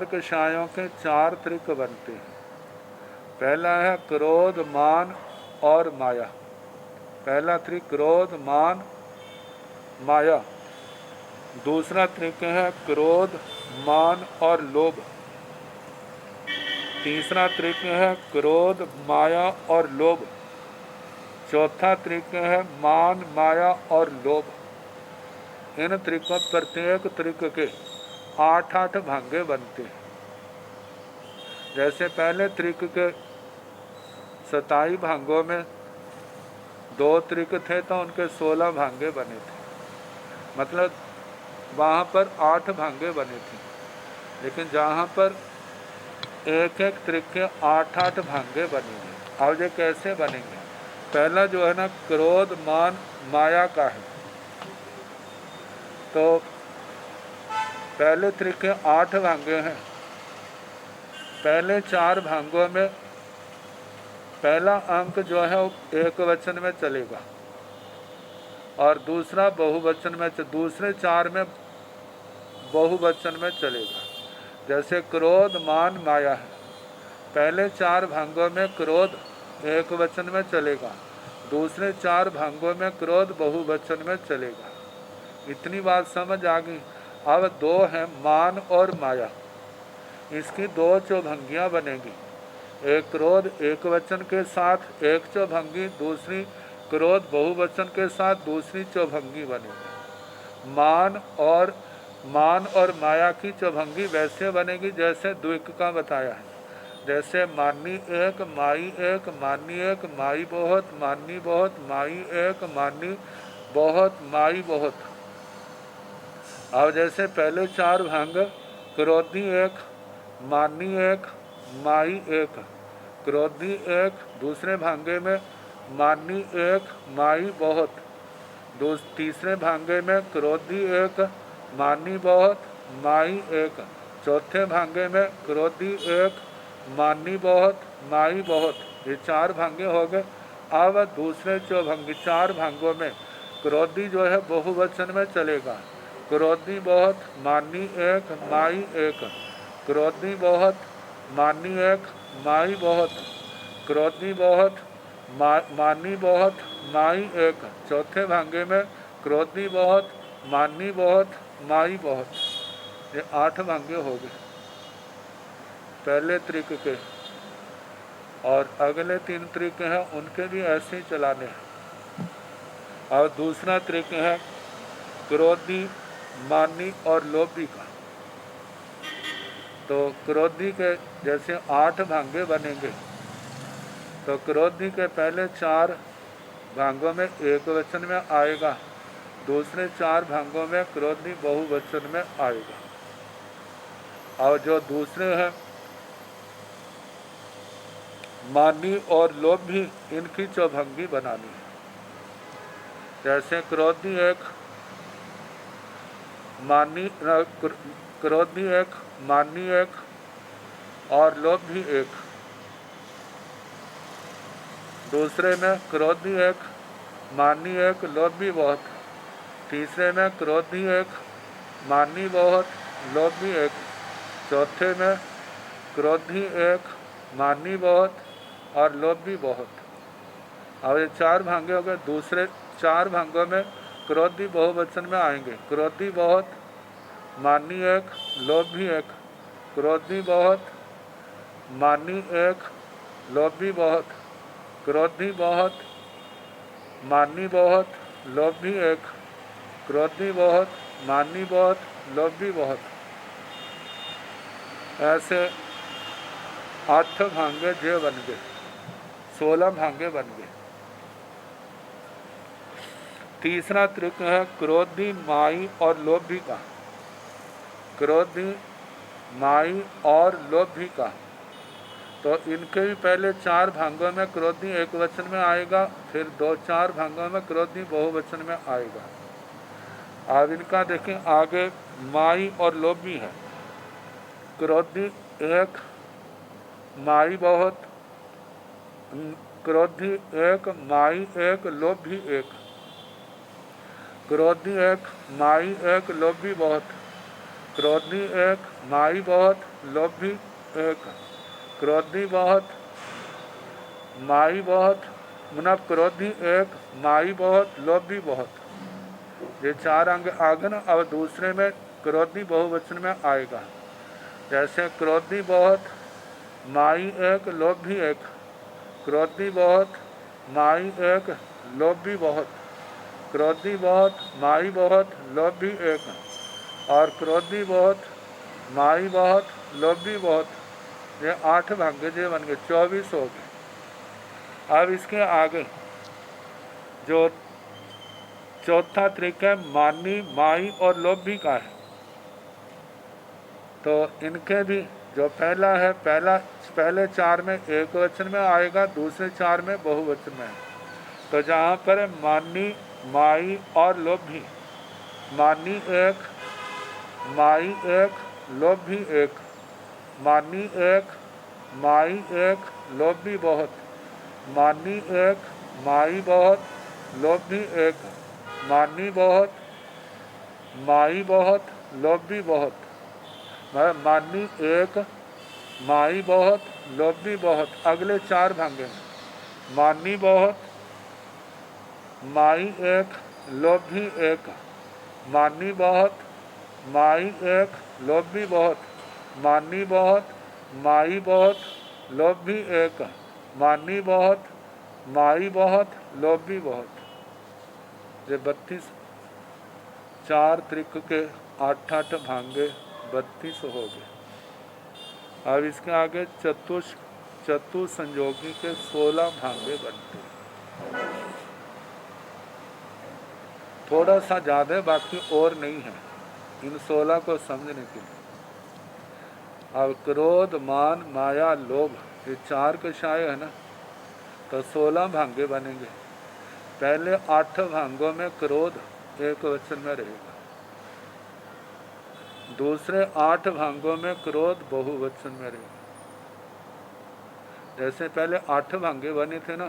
कषायों के 4 त्रिक बनते हैं। पहला है क्रोध मान और माया। पहला त्रिक क्रोध मान माया। दूसरा त्रिक है क्रोध मान और लोभ। तीसरा त्रिक है क्रोध माया और लोभ। चौथा त्रिक है मान माया और लोभ। इन त्रिकों प्रत्येक त्रिक के 8-8 भांगे बनते हैं। जैसे पहले त्रिक के 27 भांगों में 2 त्रिक थे तो उनके 16 भांगे बने थे। मतलब वहाँ पर 8 भांगे बने थे, लेकिन जहाँ पर एक एक त्रिक के 8-8 भांगे बनेंगे। अब ये कैसे बनेंगे? पहला जो है ना क्रोध मान माया का है। तो पहले त्रिक के 8 भांगे हैं। पहले 4 भांगों में पहला अंक जो है वो एक वचन में चलेगा और दूसरा बहुवचन में, दूसरे 4 में बहुवचन में चलेगा। जैसे क्रोध, मान, माया है। पहले 4 भांगों में क्रोध एक वचन में चलेगा, दूसरे 4 भांगों में क्रोध बहुवचन में चलेगा। इतनी बात समझ आ गई। अब 2 हैं मान और माया, इसकी 2 चौभंगियाँ बनेगी। एक क्रोध एक वचन के साथ एक चौभंगी, दूसरी क्रोध बहुवचन के साथ दूसरी चौभंगी बनेगी। मान और माया की चौभंगी वैसे बनेगी जैसे द्विक का बताया है। जैसे मानी एक, माई एक, मानी एक, माई बहुत, मानी बहुत, माई एक, मानी बहुत, माई बहुत। अब जैसे पहले 4 भांग क्रोधी एक, मानी एक, माई एक, क्रोधी एक। दूसरे भांगे में मानी एक, माई बहुत। तीसरे भांगे में क्रोधी एक, मानी बहुत, माई एक। चौथे भांगे में क्रोधी एक, मानी बहुत, माई बहुत। ये 4 भांगे हो गए। अब दूसरे चौभंगी 4 भांगों में क्रोधी जो है बहुवचन में चलेगा। क्रोधी बहुत, मानी एक, माई एक। क्रोधी बहुत, मानी एक, माई बहुत। क्रोधी बहुत, मानी बहुत, माई एक। चौथे भांगे में क्रोधी बहुत, मानी बहुत, माई बहुत। ये 8 भांगे हो गए पहले त्रिक के। और अगले 3 त्रिक हैं उनके भी ऐसे ही चलाने हैं। और दूसरा त्रिक है क्रोधी, मानी और लोभी का। तो क्रोधी के जैसे 8 भांगे बनेंगे, तो क्रोधी के पहले 4 भांगों में एक वचन में आएगा, दूसरे 4 भांगों में क्रोधी बहुवचन में आएगा। और जो दूसरे हैं मानी और लोभी, इनकी चौभंगी बनानी है। जैसे क्रोधी एक, मानी क्रोधी एक, मानी एक और लोभी एक। दूसरे में क्रोधी एक, मानी एक, लोभी बहुत। तीसरे में क्रोधी एक, मानी बहुत, लोभी एक। चौथे में क्रोधी एक, मानी बहुत और लोभी बहुत। अब ये 4 भांगे हो गए। दूसरे 4 भांगों में क्रोधी बहुवचन में आएंगे। क्रोधी बहुत, मानी एक, लोभी एक। क्रोधी बहुत, मानी एक, लोभी बहुत। क्रोधी बहुत, मानी बहुत, लोभी एक। क्रोधी बहुत, मानी बहुत, लोभी बहुत। ऐसे 8 भांगे जो बन गए, 16 भांगे बन गए। तीसरा त्रिक है क्रोधी, माई और लोभी का। क्रोधी, माई और लोभी का। तो इनके भी पहले 4 भांगों में क्रोधी एक वचन में आएगा, फिर 2-4 भांगों में क्रोधी बहुवचन में आएगा। अब इनका देखें आगे माई और लोभी है। क्रोधी एक, माई बहुत। क्रोधी एक, माई एक, लोभी एक। क्रोधी एक, माई एक, लोभी बहुत। क्रोधी एक, माई बहुत, लोभी एक। क्रोधी बहुत, माई बहुत, मतलब क्रोधी एक, माई बहुत, लोभी बहुत। ये 4 अंग आगे ना। अब दूसरे में क्रोधी बहुवचन में आएगा। जैसे क्रोधी बहुत, माई एक, लोभी एक। क्रोधी बहुत, माई एक, लोभी बहुत। क्रोधी बहुत, माई बहुत, लोभी एक। और क्रोधी बहुत, माई बहुत, लोभी बहुत। ये 8 भांगे जो बन गए, 24 हो गए। अब इसके आगे जो चौथा त्रिक है मानी, माई और लोभी का है। तो इनके भी जो पहला है, पहले 4 में एक वचन में आएगा, दूसरे 4 में बहुवचन में है। तो जहाँ पर है मानी, माई और लोभी। मानी एक, माई एक, लोभी एक, मानी एक, माई एक, लोभी बहुत, मानी एक, माई बहुत, लोभी एक, मानी बहुत, माई बहुत, लोभी बहुत, मानी एक, माई बहुत, लोभी बहुत। अगले चार भांगे मानी बहुत, माई एक, लोभी एक, मानी बहुत, माई एक, लोभी बहुत, मानी बहुत, माई बहुत, लोभी एक, मानी बहुत, माई बहुत, लोभी बहुत। ये 32 चार त्रिक के 8 भांगे 32 हो गए। अब इसके आगे चतु संयोगी के 16 भांगे बनते हैं। थोड़ा सा ज़्यादा बाकी और नहीं है इन 16 को समझने के लिए। अब क्रोध, मान, माया, लोभ, ये 4 कषाय है ना, तो 16 भांगे बनेंगे। पहले 8 भांगों में क्रोध एक वचन में रहेगा, दूसरे 8 भांगों में क्रोध बहुवचन में रहेगा। जैसे पहले 8 भांगे बने थे ना,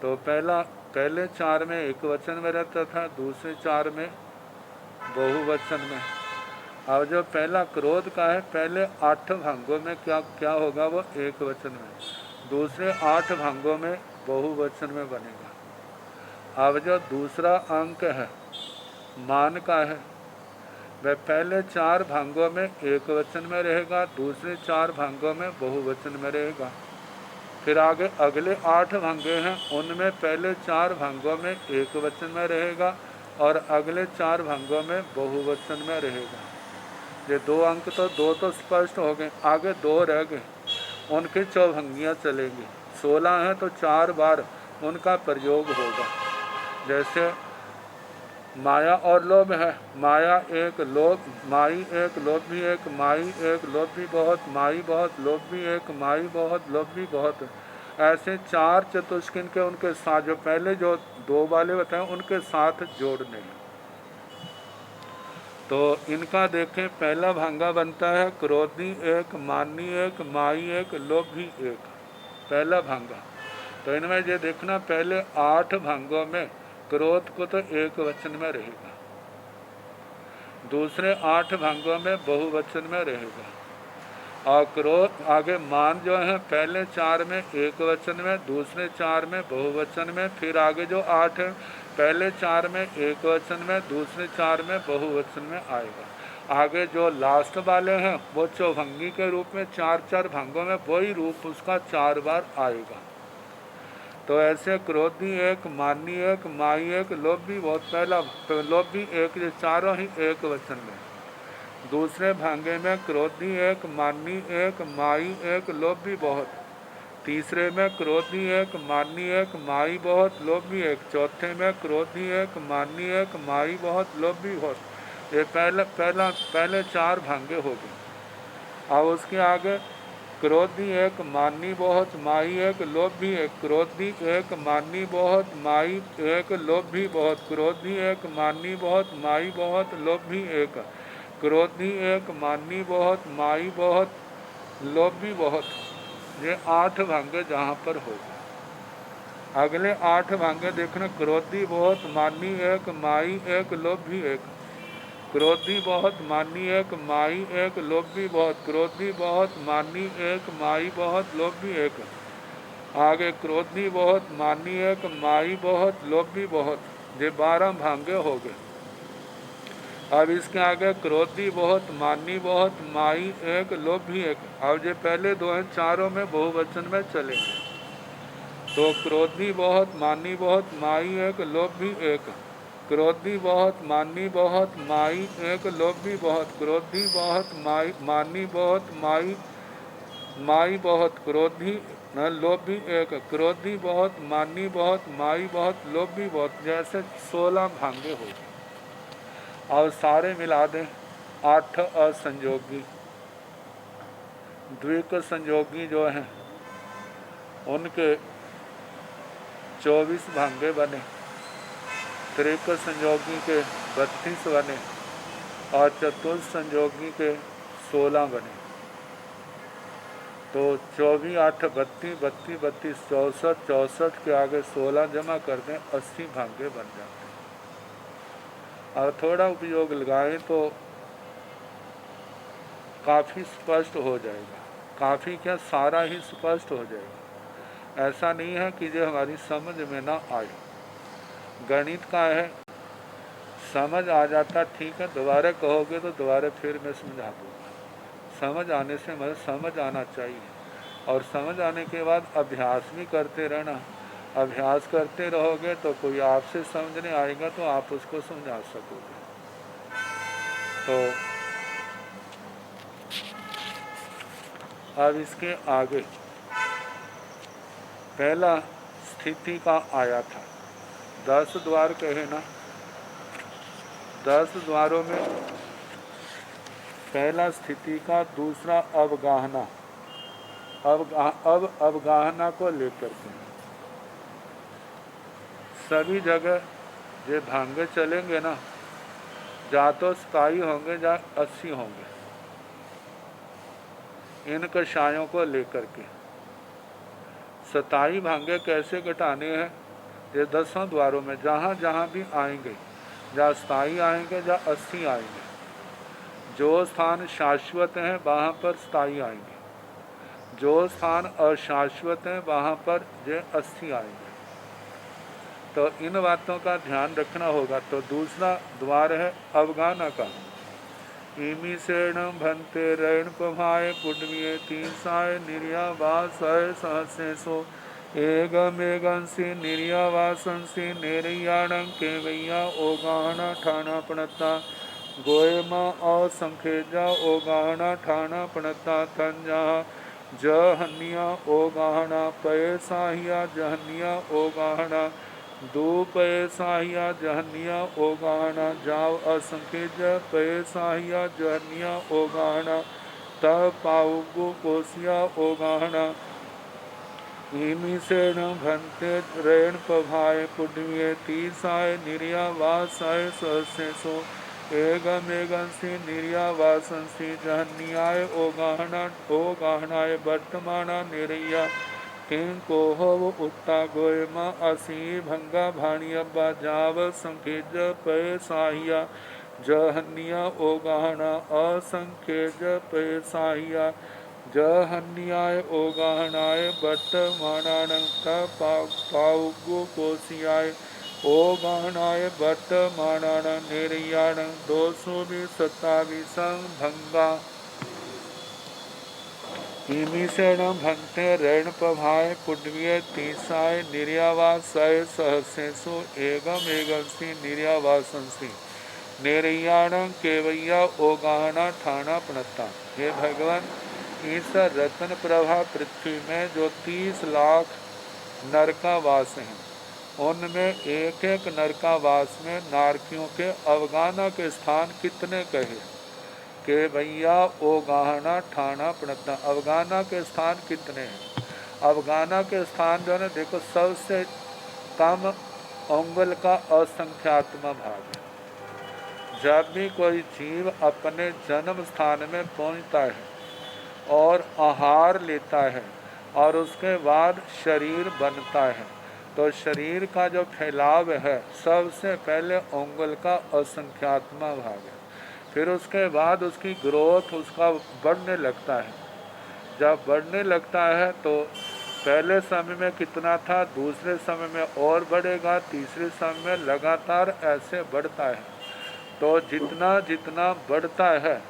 तो पहले 4 में एक वचन में रहता था, दूसरे 4 में बहुवचन में। अब जो पहला क्रोध का है, पहले 8 भांगों में क्या होगा, वो एक वचन में, दूसरे 8 भांगों में बहुवचन में बनेगा। अब जो दूसरा अंक है मान का है, वह पहले 4 भांगों में एक वचन में रहेगा, दूसरे 4 भांगों में बहुवचन में रहेगा। फिर आगे अगले 8 भांगे हैं, उनमें पहले 4 भांगों में एक वचन में रहेगा और अगले 4 भांगों में बहुवचन में रहेगा। ये 2 अंक तो 2 तो स्पष्ट हो गए, आगे 2 रह गए, उनकी चौभंगियाँ चलेंगी। 16 हैं तो 4 बार उनका प्रयोग होगा। जैसे माया और लोभ है, माया एक, लोभ, माई एक, लोभी एक, माई एक, लोभी बहुत, माई बहुत, लोभी एक, माई बहुत, लोभी बहुत। ऐसे 4 चतुष्किन के उनके साथ जो पहले जो 2 वाले बताए उनके साथ जोड़ने हैं। तो इनका देखें, पहला भांगा बनता है क्रोधी एक, मानी एक, माई एक, लोभी एक, पहला भांगा। तो इनमें ये देखना, पहले 8 भांगों में क्रोध को तो एक वचन में रहेगा, दूसरे 8 भांगों में बहुवचन में रहेगा। और क्रोध आगे मान जो है, पहले 4 में एक वचन में, दूसरे 4 में बहुवचन में, फिर आगे जो 8 है, पहले 4 में एक वचन में, दूसरे 4 में बहुवचन में आएगा। आगे जो लास्ट वाले हैं वो चौभंगी के रूप में 4 भांगों में वही रूप उसका 4 बार आएगा। तो ऐसे क्रोधी एक, मानी एक, माई एक, लोभी बहुत, पहला लोभी एक, ये चारों ही एक वचन में। दूसरे भांगे में क्रोधी एक, मानी एक, माई एक, लोभी बहुत। तीसरे में क्रोधी एक, मानी एक, माई बहुत, लोभी एक। चौथे में क्रोधी एक, मानी एक, माई बहुत, लोभी बहुत। ये पहले 4 भांगे हो गए। अब उसके आगे क्रोधी एक, मानी बहुत, माई एक, लोभी एक। क्रोधी एक, मानी बहुत, माई एक, लोभी बहुत। क्रोधी एक, मानी बहुत, माई बहुत, लोभी एक। क्रोधी एक, मानी बहुत, माई बहुत, लोभी बहुत। ये 8 भांगे जहाँ पर हो गए। अगले 8 भांगे देखना, क्रोधी बहुत, मानी एक, माई एक, लोभी एक। क्रोधी बहुत, मानी एक, माई एक, लोभी बहुत। क्रोधी बहुत, मानी एक, माई बहुत, लोभी एक। आगे क्रोधी बहुत, मानी एक, माई बहुत, लोभी बहुत। ये 12 भांगे हो गए। अब इसके आगे क्रोधी बहुत, मानी बहुत, माई एक, लोभी एक। अब ये पहले 2 हैं, चारों में बहुवचन में चलेंगे। तो क्रोधी बहुत, मानी बहुत, माई एक, लोभी एक। क्रोधी बहुत, मानी बहुत, माई एक, लोभी बहुत। क्रोधी बहुत, मानी बहुत, माई बहुत, क्रोधी लोभी एक। क्रोधी बहुत, मानी बहुत, माई बहुत, लोभी बहुत। जैसे 16 भांगे हो गए। और सारे मिला दें 8 असंयोगी। द्विक संयोगी जो हैं उनके 24 भांगे बने, त्रिक संयोगी के 32 बने, और चतुर्थ संयोगी के 16 बने। तो 24 8 32 32 32 64 64 के आगे 16 जमा कर दें, 80 भाग्य बन जाते हैं। और थोड़ा उपयोग लगाएं तो काफ़ी स्पष्ट हो जाएगा। काफ़ी क्या, सारा ही स्पष्ट हो जाएगा। ऐसा नहीं है कि जो हमारी समझ में ना आए। गणित का है, समझ आ जाता ठीक है, दोबारा कहोगे तो दोबारा फिर मैं समझा दूँगा। समझ आने से मतलब समझ आना चाहिए, और समझ आने के बाद अभ्यास भी करते रहना। अभ्यास करते रहोगे तो कोई आपसे समझने आएगा तो आप उसको समझा सकोगे। तो अब इसके आगे पहला स्थिति का आया था, 10 द्वार कहे ना। 10 द्वारों में पहला स्थिति का, दूसरा अवगाहना। अब अवगाहना को लेकर के सभी जगह ये भांगे चलेंगे ना, जा तो स्थायी होंगे या 80 होंगे। इन कषायों को लेकर के स्थायी भांगे कैसे घटाने हैं, ये 10 द्वारों में जहाँ जहाँ भी आएंगे, या स्थायी आएंगे या 80 आएंगे। जो स्थान शाश्वत हैं वहाँ पर स्थायी आएंगे, जो स्थान अशाश्वत हैं वहाँ पर ये 80 आएंगे। तो इन बातों का ध्यान रखना होगा। तो दूसरा द्वार है अवगाहना का। इमी शरणम भंते रण पभाए पुण्य तीसाय निर्यावासाय सहसेसो एगमेगंसी निर्यावासंसी निर्याणं केवैया ओगाहना ठाना पणता गोयमा असंखेजा ओगाहना ठाना पणता तंजा जहन्या ओगाहना पय साहिया जहन्या ओगाहना दो पय साहिया जहनिया ओगाहना जाव असंख्य पय साहिया जहनिया ओगाहना त पाउगो कोसिया ओगाहना इमी से न भंते रण पभाए पुण्य तीसाय निर्यावासाय सहसे सो एगमेगंसी निर्यावासंसी जहन्याय ओगाहनाय वर्तमाना निर्या किं को हो उत्ता गोयमा असी भंगा भाणियब्बा जाव संकेज पय साहिया जहन्या ओगाहना असंकेज पय साहिया जहन्याय ओगाहनाय वर्तमानानंत पाउगो कोसियाय ओगाहनाय वर्तमानान निर्याण 227 भंगा इमीषणम भंते रण पभाए पुण्य तीसाय निर्यावासाय सहसेसो एगम एगंसी निर्यावासंसी निर्याणं केवैया ओगाहना ठाना पणता। हे भगवान, इस रत्न प्रभा पृथ्वी में जो 30 लाख नरकावास हैं, उनमें एक एक नरकावास में नारकियों के अवगाहना के स्थान कितने कहे के भैया ओगाहना ठाना पणता। अवगाहना के स्थान कितने हैं? अवगाहना के स्थान जो है ना, देखो सबसे कम अंगुल का असंख्यात्म भाग है। जब भी कोई जीव अपने जन्म स्थान में पहुंचता है और आहार लेता है और उसके बाद शरीर बनता है, तो शरीर का जो फैलाव है सबसे पहले अंगुल का असंख्यात्म भाग है। फिर उसके बाद उसकी ग्रोथ, उसका बढ़ने लगता है। जब बढ़ने लगता है तो पहले समय में कितना था, दूसरे समय में और बढ़ेगा, तीसरे समय में लगातार ऐसे बढ़ता है। तो जितना जितना बढ़ता है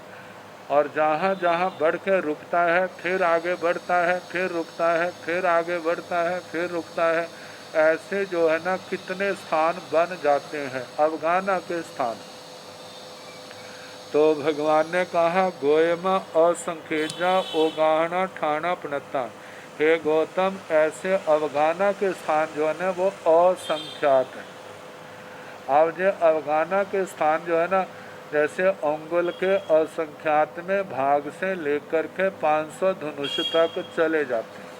और जहाँ जहाँ बढ़ के रुकता है, फिर आगे बढ़ता है, फिर रुकता है, फिर आगे बढ़ता है, फिर रुकता है, ऐसे जो है ना कितने स्थान बन जाते हैं अवगाहना के स्थान। तो भगवान ने कहा गोयमा असंख्यजा ओगाहना ठाना पणता। हे गौतम, ऐसे अवगाहना के स्थान जो है ना वो असंख्यात है। अब जो अवगाहना के स्थान जो है ना, जैसे अंगुल के असंख्यात में भाग से लेकर के 500 धनुष तक चले जाते हैं।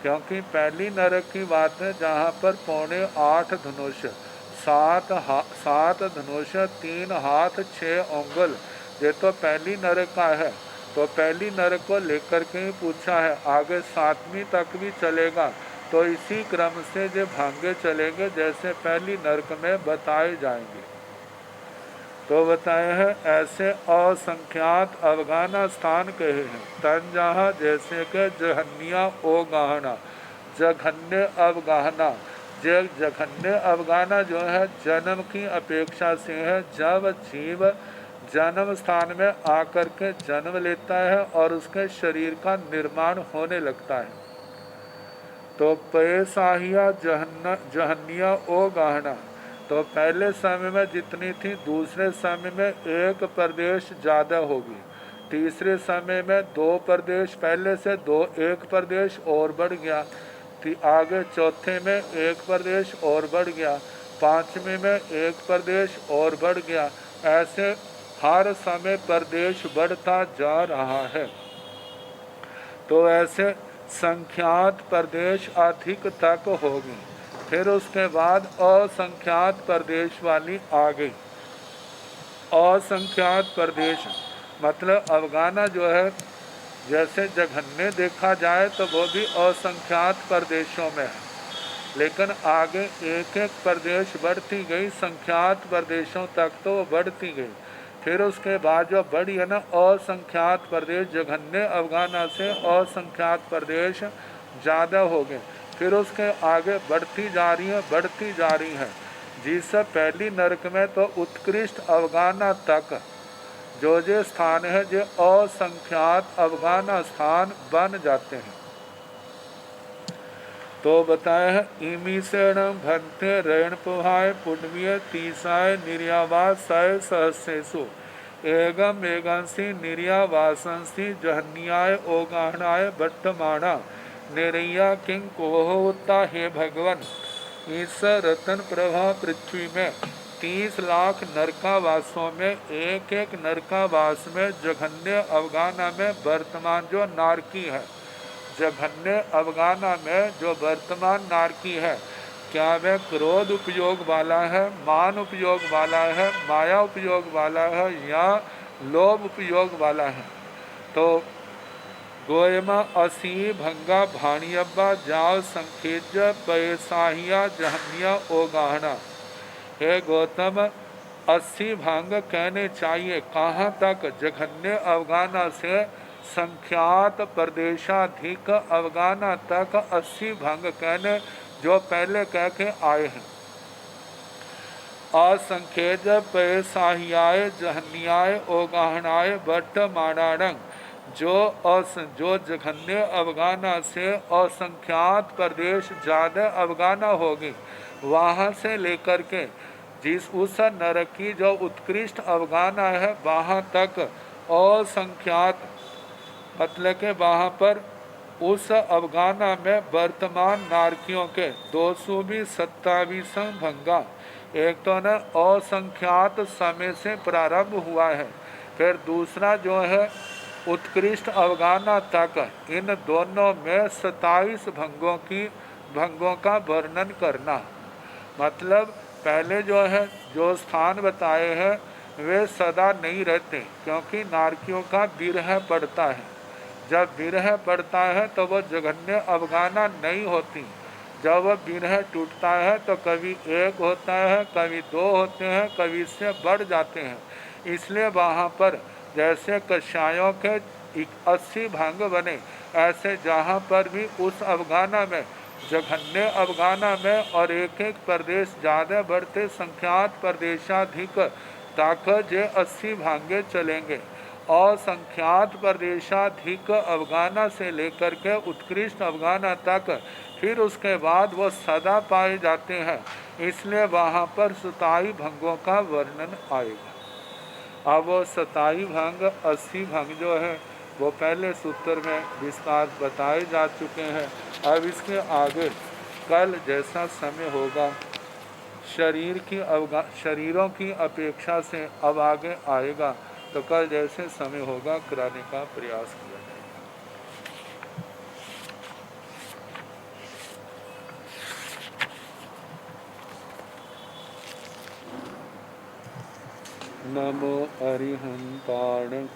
क्योंकि पहली नरक की बात है जहाँ पर 8.25 धनुष सात धनुष, 3 हाथ, 6 उंगल, ये तो पहली नरक का है। तो पहली नरक को लेकर के ही पूछा है, आगे 7वीं तक भी चलेगा। तो इसी क्रम से जो भांगे चलेंगे जैसे पहली नरक में बताए जाएंगे। तो बताए हैं ऐसे असंख्यात अवगाना स्थान कहे हैं। तन जहाँ जैसे के जघन्या ओ गहना, जघन्य अवगाहना। जघन्य अवगाना जो है जन्म की अपेक्षा से है। जब जीव जन्म स्थान में आकर के जन्म लेता है और उसके शरीर का निर्माण होने लगता है, तो पैसाहिया जहन्या ओ गहना। तो पहले समय में जितनी थी, दूसरे समय में 1 प्रदेश ज़्यादा होगी, तीसरे समय में 2 प्रदेश, पहले से 1 प्रदेश और बढ़ गया, आगे चौथे में 1 प्रदेश और बढ़ गया, 5वें में 1 प्रदेश और बढ़ गया। ऐसे हर समय प्रदेश बढ़ता जा रहा है। तो ऐसे संख्यात प्रदेश अधिक तक होगी। फिर उसके बाद असंख्यात प्रदेश वाली आ गई। असंख्यात प्रदेश मतलब अवगाना जो है, जैसे जघन्य देखा जाए तो वो भी असंख्यात प्रदेशों में है, लेकिन आगे एक एक प्रदेश बढ़ती गई, संख्यात प्रदेशों तक तो वो बढ़ती गई। फिर उसके बाद जो बढ़ी है ना असंख्यात प्रदेश, जघन्य अवगाना से असंख्यात प्रदेश ज़्यादा हो गए। फिर उसके आगे बढ़ती जा रही है, बढ़ती जा रही है। जिस पहली नरक में तो उत्कृष्ट अवगाना तक जो स्थान है, जो असंख्यात अवगाना स्थान बन जाते हैं। तो बताए हैं इमीषण भंते रण पुहाय पुण्य तीसाय निर्यावासाय सहस्रेषु एगम एगंसी निर्यावासंसी जहन्याय ओगाहनाय बट्टमाणा निरैया किंग कोहोता। हे भगवान, इस रतन प्रभा पृथ्वी में 30 लाख नरकावासों में एक एक नरकावास में जघन्य अवगाना में वर्तमान जो नारकी है, जघन्य अवगाना में जो वर्तमान नारकी है, क्या वह क्रोध उपयोग वाला है, मान उपयोग वाला है, माया उपयोग वाला है या लोभ उपयोग वाला है? तो गोयमा असी भंगा भाणियब्बा जाव संखेज पैसाहिया जहन्या ओगाहना। हे गौतम, 80 भांग कहने चाहिए। कहाँ तक? जघन्य अवगाना से संख्यात प्रदेशाधिक अवगाना तक 80 भंग कहने जो पहले कह के आए हैं। असंख्यज पैसाहियाय जहन्याय ओगाहनाय बट्ट माणाणंग। जो जघन्य अवगाना से असंख्यात प्रदेश ज़्यादा अवगाना होगी, वहाँ से लेकर के उस नरक की जो उत्कृष्ट अवगाना है वहाँ तक असंख्यात, मतलब के वहाँ पर उस अवगाना में वर्तमान नारकियों के 227 भंगा। एक तो न असंख्यात समय से प्रारंभ हुआ है, फिर दूसरा जो है उत्कृष्ट अवगाना तक। इन दोनों में 27 भंगों का वर्णन करना। मतलब पहले जो है जो स्थान बताए हैं वे सदा नहीं रहते, क्योंकि नारकियों का विरह पड़ता है। जब विरह पड़ता है तो वह जघन्य अवगाना नहीं होती। जब वह विरह टूटता है तो कभी 1 होता है, कभी 2 होते हैं, कभी इससे बढ़ जाते हैं। इसलिए वहाँ पर जैसे कषायों के 80 भांग बने, ऐसे जहाँ पर भी उस अवगाना में, जघन्य अवगाना में और एक एक प्रदेश ज़्यादा बढ़ते संख्यात प्रदेशाधिक ताकत जे 80 भांगे चलेंगे। और संख्यात प्रदेशाधिक अवगाना से लेकर के उत्कृष्ट अवगाना तक, फिर उसके बाद वो सदा पाए जाते हैं। इसलिए वहाँ पर 27 भंगों का वर्णन आएगा। अब वो 27 भंग 80 भंग जो है वो पहले सूत्र में विस्तार बताए जा चुके हैं। अब इसके आगे कल जैसा समय होगा, शरीरों की अपेक्षा से अब आगे आएगा, तो कल जैसे समय होगा कराने का प्रयास किया जाएगा। नमो अरिहंताण